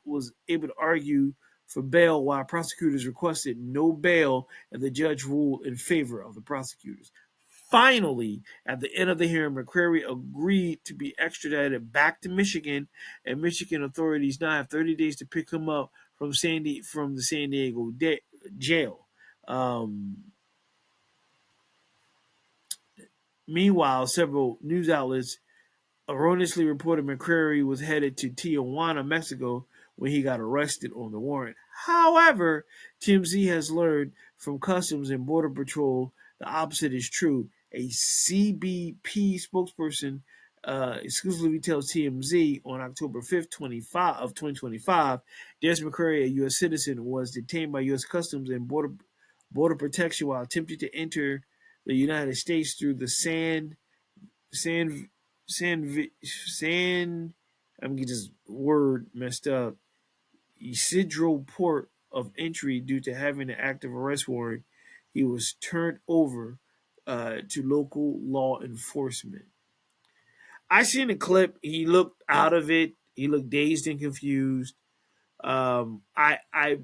was able to argue for bail, while prosecutors requested no bail, and the judge ruled in favor of the prosecutors. Finally, at the end of the hearing, McCrary agreed to be extradited back to Michigan, and Michigan authorities now have 30 days to pick him up from the San Diego jail. Meanwhile, several news outlets erroneously reported McCrary was headed to Tijuana, Mexico, when he got arrested on the warrant. However, TMZ has learned from Customs and Border Patrol the opposite is true. A CBP spokesperson exclusively tells TMZ on October 5th, 2025, Des McCrary, a U.S. citizen, was detained by U.S. Customs and Border Protection while attempting to enter the United States through the San I'm getting this word messed up. Isidro port of entry due to having an active arrest warrant. He was turned over to local law enforcement. I seen a clip. He looked out of it. He looked dazed and confused. I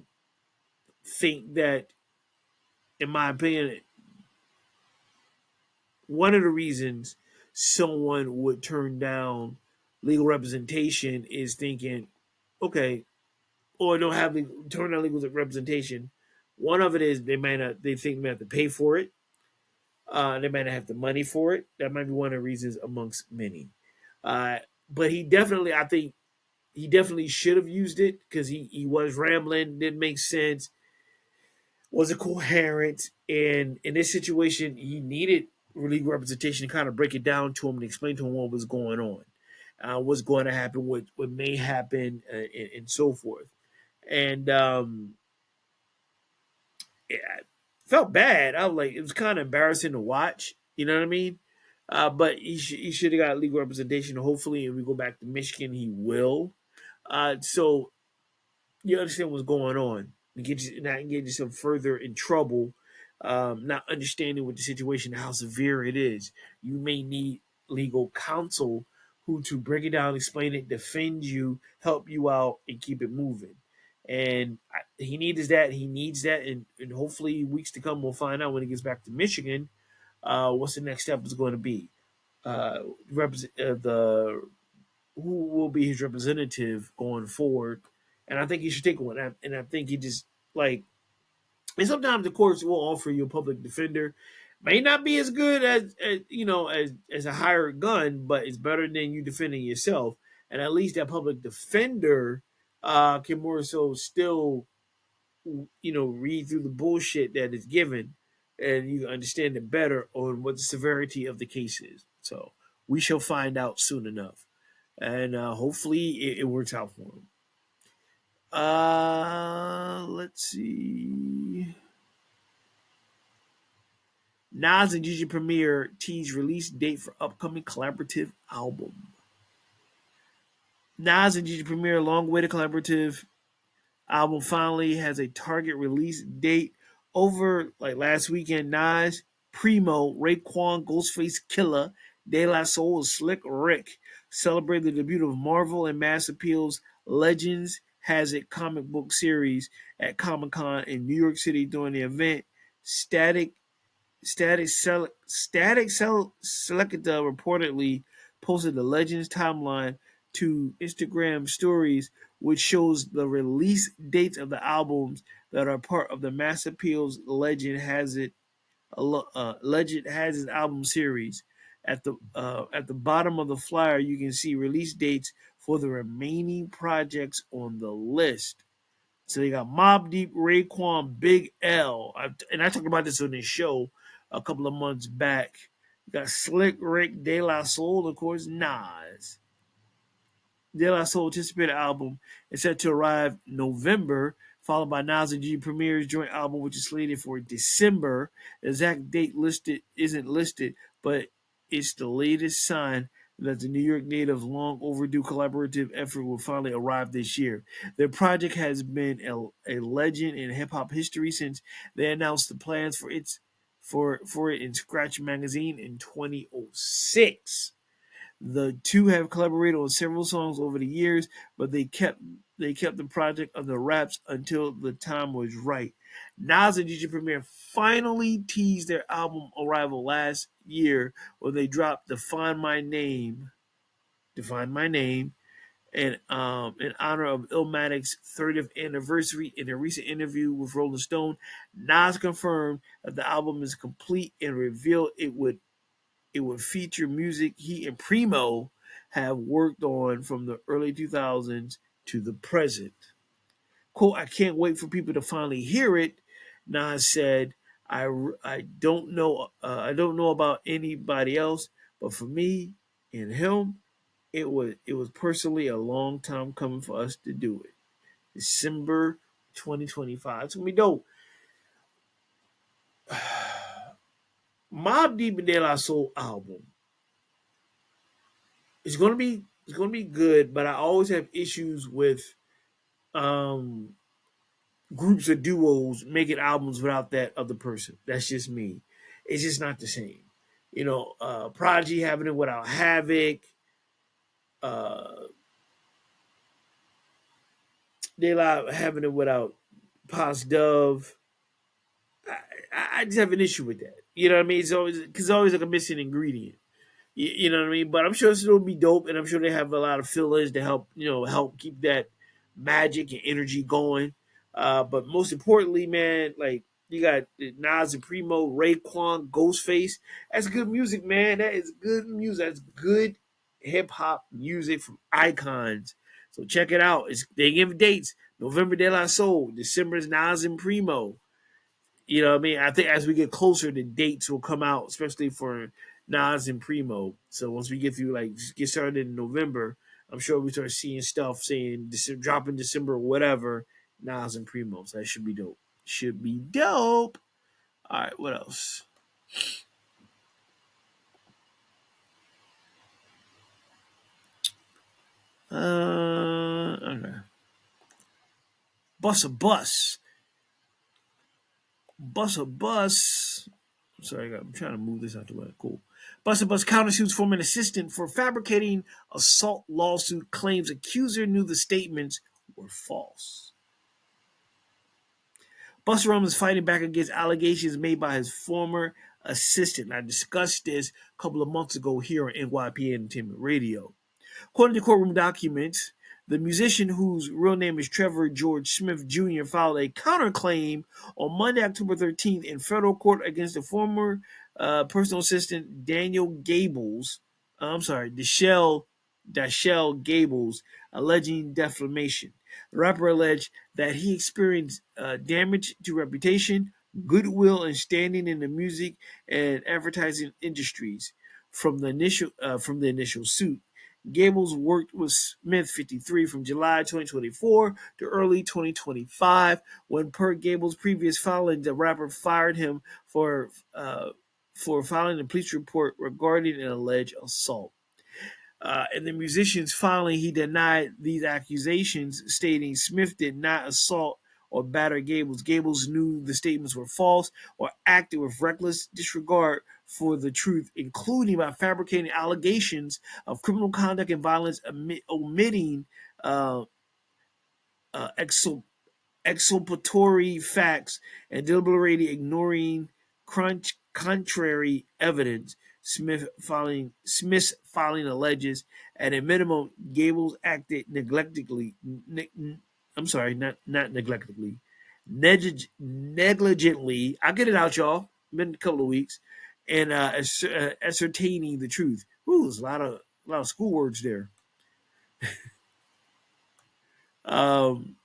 think that, in my opinion, one of the reasons someone would turn down legal representation is thinking, okay, or don't have turn down legal representation. One of it is they think they may have to pay for it. They might not have the money for it. That might be one of the reasons amongst many. But I think he definitely should have used it because he was rambling, didn't make sense, wasn't coherent, and in this situation, he needed legal representation to kind of break it down to him and explain to him what was going on, what's going to happen, what may happen, and so forth. And yeah, I felt bad. I was like, it was kind of embarrassing to watch. You know what I mean? But he should have got legal representation. Hopefully, if we go back to Michigan, he will. So you understand what's going on. Not get yourself further in trouble. Not understanding what the situation, how severe it is. You may need legal counsel who to break it down, explain it, defend you, help you out, and keep it moving. And he needs that. He needs that, and hopefully, weeks to come, we'll find out when he gets back to Michigan. What's the next step is going to be? The Who will be his representative going forward? And I think he should take one. And I think he just and sometimes the courts will offer you a public defender. May not be as good as a hired gun, but it's better than you defending yourself. And at least that public defender can more so still read through the bullshit that is given, and you understand it better on what the severity of the case is. So we shall find out soon enough, and hopefully it works out for him. Let's see. Nas and Gigi Premier tease release date for upcoming collaborative album. Nas and Gigi Premier long-awaited collaborative album finally has a target release date. Over like last weekend, Nas, Primo, Raekwon, Ghostface Killer, De La Soul, and Slick Rick celebrated the debut of Marvel and Mass Appeal's Legends Has It comic book series at Comic Con in New York City during the event. Selecta reportedly posted the Legends timeline to Instagram stories, which shows the release dates of the albums that are part of the Mass Appeal's Legend Has It album series. At the bottom of the flyer, you can see release dates for the remaining projects on the list. So you got Mobb Deep, Raekwon, Big L, and I talked about this on this show a couple of months back. You got Slick Rick, De La Soul, and of course Nas. De La Soul anticipated album is set to arrive November, followed by Nas and G Premier's joint album, which is slated for December. The exact date listed isn't listed, but it's the latest sign that the New York native long overdue collaborative effort will finally arrive this year. Their project has been a legend in hip hop history since they announced the plans for it in Scratch magazine in 2006. The two have collaborated on several songs over the years, but they kept the project under wraps until the time was right. Nas and DJ Premier finally teased their album arrival last year when they dropped "Define My Name," and in honor of Illmatic's 30th anniversary. In a recent interview with Rolling Stone, Nas confirmed that the album is complete and revealed it would feature music he and Primo have worked on from the early 2000s to the present. Quote, I can't wait for people to finally hear it, Nas said. I don't know about anybody else, but for me and him, it was personally a long time coming for us to do it. December 2025. It's gonna be dope. Mobb Deep and De La Soul album. It's gonna be good, but I always have issues with um groups or duos making albums without that other person. That's just me. It's just not the same. Prodigy having it without Havoc, uh De La having it without Pos Dove. I just have an issue with that. You know what I mean? It's always like a missing ingredient. You know what I mean? But I'm sure it'll be dope, and I'm sure they have a lot of fill-ins to help keep that magic and energy going. But most importantly, man, like you got Nas and Primo, Raekwon, Ghostface. That's good music, man. That is good music. That's good hip hop music from icons. So check it out. They give dates: November De La Soul, December is Nas and Primo. You know what I mean? I think as we get closer, the dates will come out, especially for Nas and Primo. So once we get started in November, I'm sure we start seeing stuff saying drop in December or whatever. Nas and Primo. So that should be dope. Should be dope. All right, what else? Okay. Bus a bus. Bus a bus. Sorry, I'm trying to move this out the way. Cool. Bus countersues former assistant for fabricating assault lawsuit, claims accuser knew the statements were false. Busta Rhymes is fighting back against allegations made by his former assistant. I discussed this a couple of months ago here on NYP Entertainment Radio. According to courtroom documents, the musician, whose real name is Trevor George Smith Jr., filed a counterclaim on Monday, October 13th in federal court against the former personal assistant Daniel Gables. Dashell Gables, alleging defamation. The rapper alleged that he experienced damage to reputation, goodwill, and standing in the music and advertising industries from the initial suit. Gables worked with Smith 53 from July 2024 to early 2025 when, per Gables' previous filing, the rapper fired him for filing a police report regarding an alleged assault. In the musician's filing, he denied these accusations, stating Smith did not assault or batter Gables. Gables knew the statements were false or acted with reckless disregard for the truth, including by fabricating allegations of criminal conduct and violence, omitting uh, uh, exculpatory facts, and deliberately ignoring contrary evidence. Smith's filing alleges, at a minimum, Gables acted neglectfully. I'm sorry, not neglectfully, negligently. I'll get it out, y'all. Been a couple of weeks, and ascertaining the truth. Ooh, there's a lot of school words there. Um,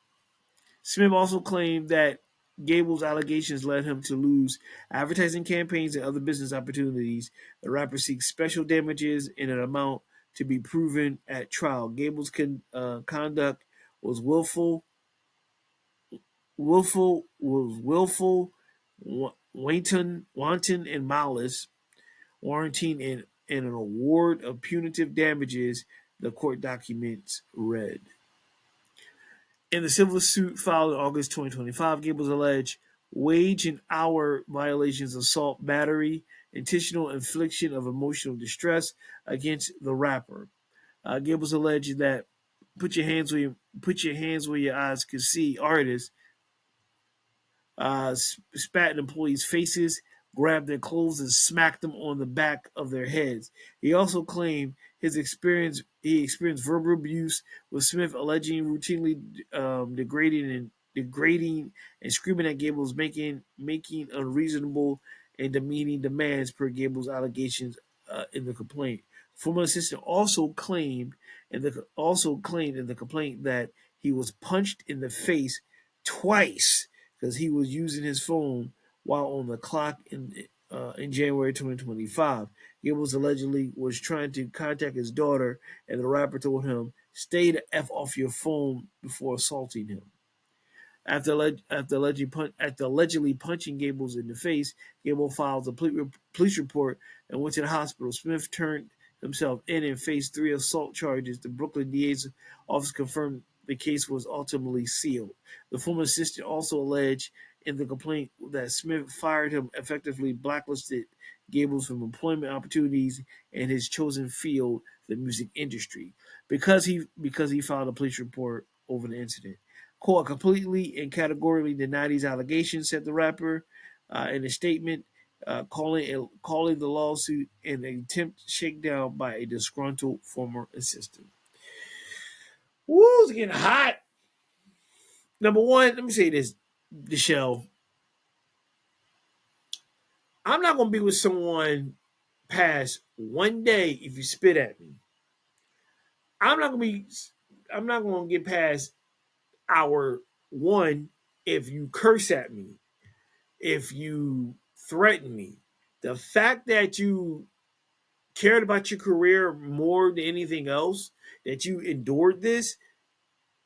Smith also claimed that Gable's allegations led him to lose advertising campaigns and other business opportunities. The rapper seeks special damages in an amount to be proven at trial. Gable's conduct was willful, wanton, and malice, warranting an award of punitive damages. The court documents read. In the civil suit filed in August 2025, Gables alleged wage and hour violations, assault, battery, intentional infliction of emotional distress against the rapper. Gables alleged that put your hands where your eyes can see artists spat in employees' faces, grabbed their clothes, and smacked them on the back of their heads. He also claimed he experienced verbal abuse, with Smith alleging routinely degrading and screaming at Gables, making unreasonable and demeaning demands, per Gables' allegations in the complaint. Former assistant also claimed in the complaint that he was punched in the face twice because he was using his phone while on the clock in January 2025. Gables allegedly was trying to contact his daughter, and the rapper told him, "Stay the f off your phone," before assaulting him. After allegedly punching Gables in the face, Gable filed a police report and went to the hospital. Smith turned himself in and faced 3 assault charges. The Brooklyn DA's office confirmed the case was ultimately sealed. The former assistant also alleged in the complaint that Smith fired him, effectively blacklisted Gables from employment opportunities in his chosen field, the music industry, because he filed a police report over the incident. Court completely and categorically denied these allegations, said the rapper in a statement, calling the lawsuit an attempt shakedown by a disgruntled former assistant. Woo, it's getting hot. Number one, let me say this, Michelle. I'm not gonna be with someone past one day if you spit at me. I'm not gonna get past hour one if you curse at me, if you threaten me. The fact that you cared about your career more than anything else, that you endured this,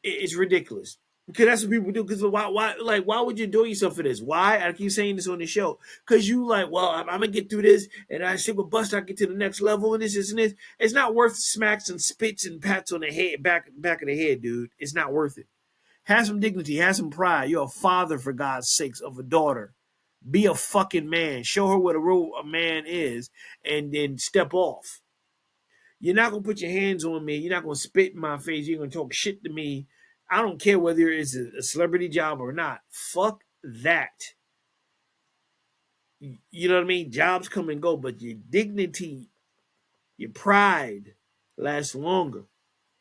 it's ridiculous. Because that's what people do. Because why would you enjoy yourself for this? Why? I keep saying this on the show. Because you like, well, I'm gonna get through this, and I ship a bust, I get to the next level, and this and this. It's not worth smacks and spits and pats on the head, back of the head, dude. It's not worth it. Have some dignity, have some pride. You're a father, for God's sakes, of a daughter. Be a fucking man. Show her what a man is, and then step off. You're not gonna put your hands on me. You're not gonna spit in my face. You're gonna talk shit to me. I don't care whether it's a celebrity job or not. Fuck that. You know what I mean? Jobs come and go, but your dignity, your pride lasts longer.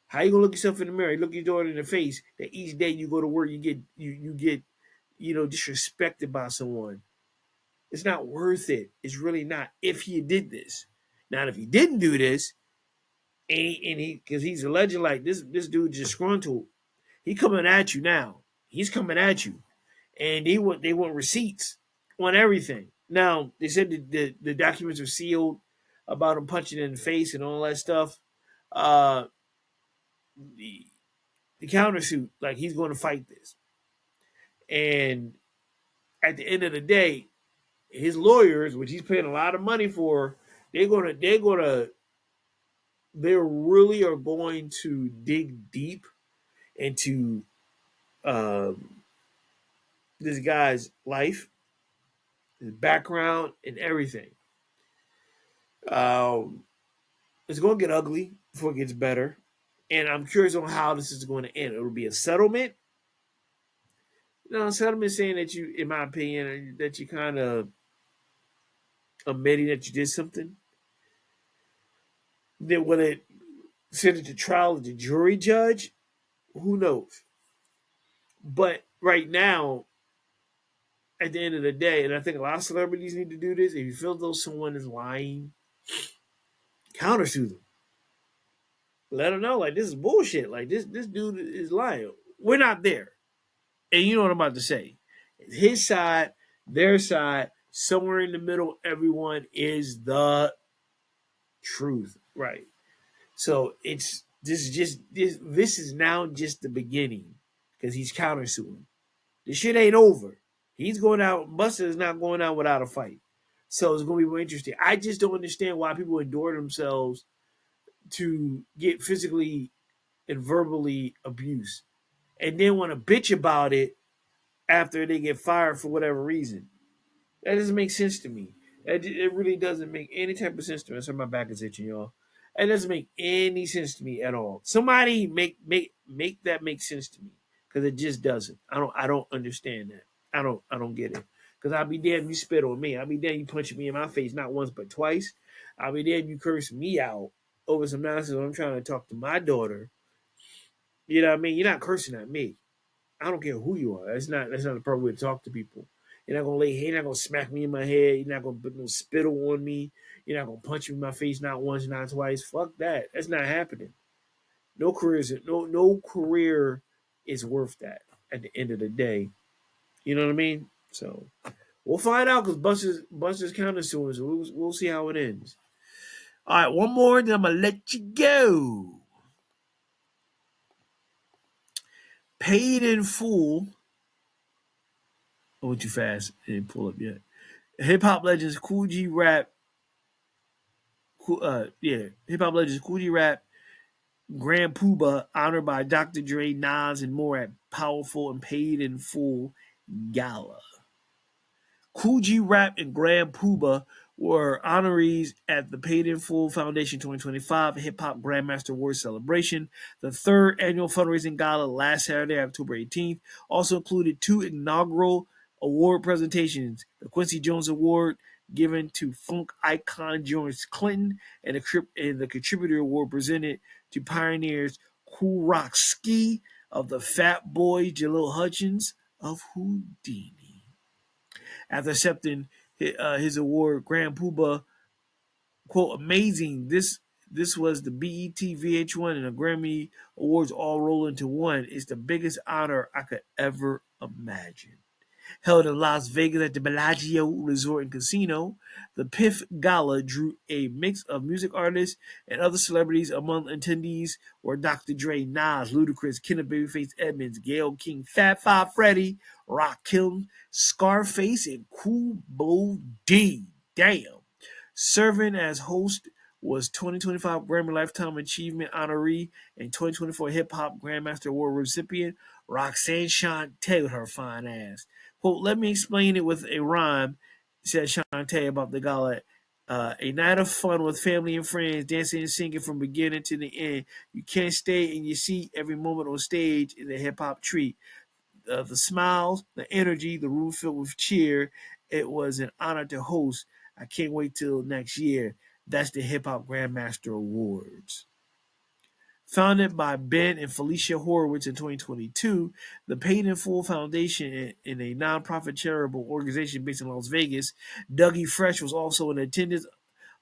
How you gonna look yourself in the mirror? You look your daughter in the face. That each day you go to work, you get disrespected by someone. It's not worth it. It's really not. If he did this, now if he didn't do this, and he because he's alleged like this dude disgruntled. He coming at you now. He's coming at you, and they want receipts on everything. Now they said the documents are sealed about him punching in the face and all that stuff. Uh, the, the countersuit, like he's going to fight this, and at the end of the day, his lawyers, which he's paying a lot of money for, they really are going to dig deep into um, this guy's life, his background, and everything. Um, it's going to get ugly before it gets better, and I'm curious on how this is going to end. It'll be a settlement. Settlement saying that you, in my opinion, that you kind of admitting that you did something. Then when it send it to trial to the jury judge, who knows? But right now, at the end of the day, and I think a lot of celebrities need to do this. If you feel though someone is lying, countersue them. Let them know like this is bullshit. Like this dude is lying. We're not there, and you know what I'm about to say. His side, their side, somewhere in the middle. Everyone is the truth, right? So it's this is now just the beginning because he's countersuing. The shit ain't over. He's going out. Buster is not going out without a fight. So it's going to be more interesting. I just don't understand why people endure themselves to get physically and verbally abused and then want to bitch about it after they get fired for whatever reason. That doesn't make sense to me. It really doesn't make any type of sense to me. So my back is itching, y'all. It doesn't make any sense to me at all. Somebody make that make sense to me because it just doesn't. I don't understand that. I don't get it. Because I'll be damned you spit on me. I'll be damned you punch me in my face not once but twice. I'll be damned you curse me out over some nonsense when I'm trying to talk to my daughter. You know what I mean? You're not cursing at me. I don't care who you are. That's not the proper way to talk to people. You're not gonna smack me in my head. You're not gonna put no spittle on me. You're not gonna punch me in my face not once, not twice. Fuck that. That's not happening. No career is worth that at the end of the day. You know what I mean? So we'll find out because Buster's countersuing, so we'll see how it ends. All right, one more, then I'm gonna let you go. Paid in full. I went too fast. It didn't pull up yet. Hip hop legends Cool G Rap. Hip hop legends Cool G Rap, Grand Puba, honored by Dr. Dre, Nas, and more at Powerful and Paid in Full Gala. Cool G Rap and Grand Puba were honorees at the Paid in Full Foundation 2025 Hip Hop Grandmaster Award celebration. The third annual fundraising gala last Saturday, October 18th, also included two inaugural award presentations: the Quincy Jones Award given to funk icon George Clinton, and the Contributor Award presented to pioneers Kool Rock Ski of the Fat Boy, Jaleel Hutchins of Houdini. After accepting his award, Grand Puba, quote, amazing. This was the BET, VH1, and the Grammy Awards all roll into one. It's the biggest honor I could ever imagine. Held in Las Vegas at the Bellagio Resort and Casino, the PIF Gala drew a mix of music artists and other celebrities. Among attendees were Dr. Dre, Nas, Ludacris, Kenneth Babyface Edmonds, Gayle King, Fat Five Freddy, Rakim, Scarface, and Kool Bo D. Damn. Serving as host was 2025 Grammy Lifetime Achievement honoree and 2024 Hip Hop Grandmaster Award recipient Roxanne Shante with her fine ass. Quote, let me explain it with a rhyme, said Shante about the gala. A night of fun with family and friends, dancing and singing from beginning to the end. You can't stay in your seat. Every moment on stage is a hip-hop treat. The smiles, the energy, the room filled with cheer. It was an honor to host. I can't wait till next year. That's the Hip Hop Grandmaster Awards. Founded by Ben and Felicia Horowitz in 2022, the Paid in Full Foundation, in a nonprofit charitable organization based in Las Vegas, Dougie Fresh was also in attendance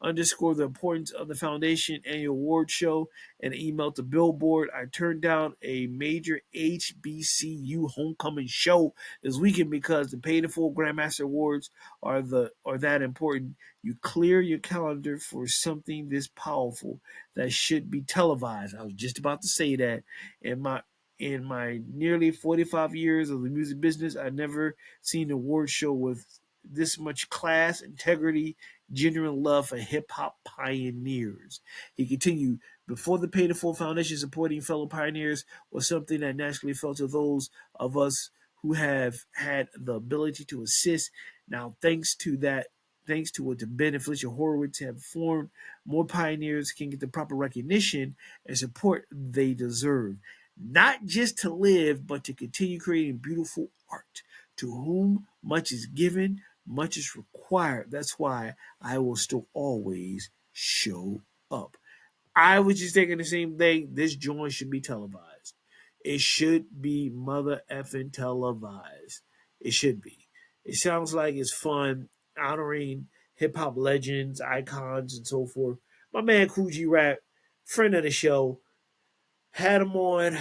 underscore the importance of the foundation annual award show and email to Billboard. I turned down a major HBCU homecoming show this weekend because the paid in full Grandmaster Awards are that important. You clear your calendar for something this powerful that should be televised. I was just about to say that. In my nearly 45 years of the music business, I've never seen an award show with this much class, integrity, genuine love for hip hop pioneers. He continued, before the Paid in Full Foundation supporting fellow pioneers was something that naturally fell to those of us who have had the ability to assist. Now, thanks to what Ben and Felicia Horowitz have formed, more pioneers can get the proper recognition and support they deserve. Not just to live, but to continue creating beautiful art. To whom much is given, much is required. That's why I will still always show up. I was just thinking the same thing. This joint should be televised. It should be mother effing televised. It should be. It sounds like it's fun, honoring hip hop legends, icons, and so forth. My man Coogee Rap, friend of the show, had him on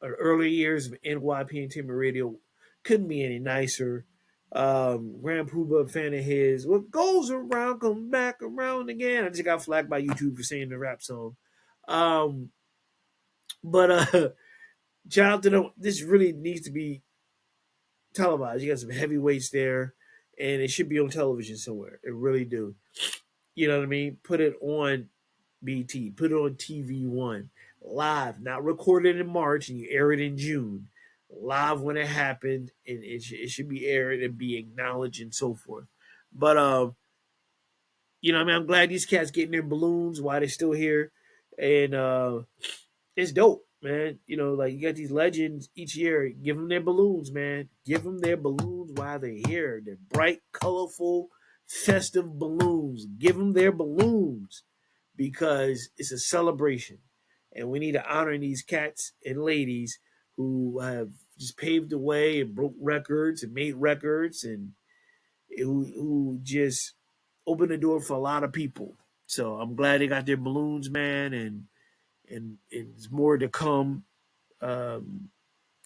early years of NYP Entertainment Radio. Couldn't be any nicer. Grand Pooba, fan of his. What goes around comes back around again. I just got flagged by YouTube for saying the rap song. But shout out to them. This really needs to be televised. You got some heavyweights there, and it should be on television somewhere. It really do. You know what I mean? Put it on BT. Put it on TV1 live, not recorded in March and you air it in June. Live when it happened, and it should be aired and be acknowledged and so forth. But you know, what I mean, I'm glad these cats getting their balloons while they're still here, and it's dope, man. You know, like you got these legends each year. Give them their balloons, man. Give them their balloons while they're here. They're bright, colorful, festive balloons. Give them their balloons because it's a celebration, and we need to honor these cats and ladies who have just paved the way and broke records and made records and who just opened the door for a lot of people. So I'm glad they got their balloons, man, and there's more to come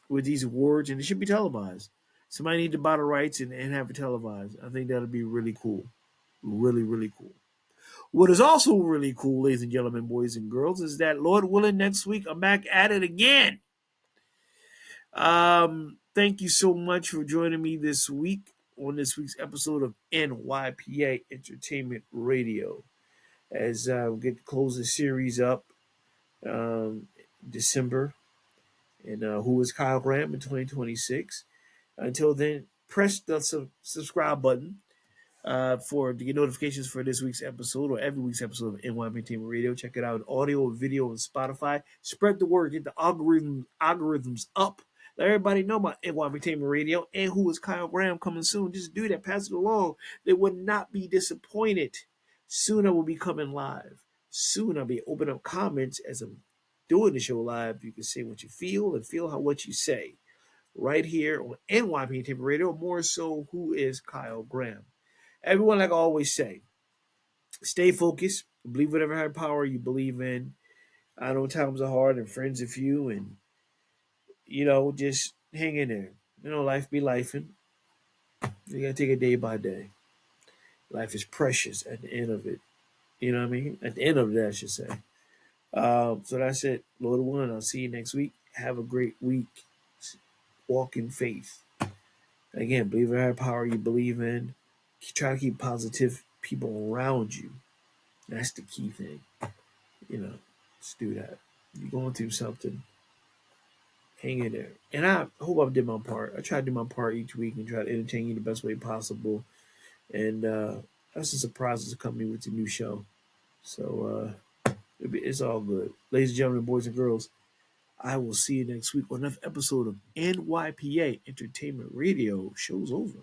with these awards, and it should be televised. Somebody need to buy the rights and have it televised. I think that'll be really cool. Really, really cool. What is also really cool, ladies and gentlemen, boys and girls, is that Lord willing, next week I'm back at it again. Thank you so much for joining me this week on this week's episode of NYPA Entertainment Radio. As we get to close the series up December, and Who is Kyle Graham in 2026. Until then, press the subscribe button to get notifications for this week's episode or every week's episode of NYPA Entertainment Radio. Check it out in audio and video on Spotify. Spread the word, get the algorithms up. Let everybody know about NYPA Entertainment Radio and Who is Kyle Graham coming soon. Just do that, pass it along. They would not be disappointed. Soon I will be coming live. Soon I'll be opening up comments as I'm doing the show live. You can say what you feel and feel what you say. Right here on NYPA Entertainment Radio, more so Who is Kyle Graham. Everyone, like I always say, stay focused. Believe whatever higher power you believe in. I know times are hard and friends are few, and you know, just hang in there. You know, life be lifing. You gotta take it day by day. Life is precious at the end of it. You know what I mean? At the end of it, I should say. So that's it. Lord willing, I'll see you next week. Have a great week. Walk in faith. Again, believe in higher power you believe in. Try to keep positive people around you. That's the key thing. You know, just do that. You're going through something. Hang in there. And I hope I did my part. I try to do my part each week and try to entertain you the best way possible. And that's some surprises coming with the new show. So it's all good. Ladies and gentlemen, boys and girls, I will see you next week on another episode of NYPA Entertainment Radio. Show's over.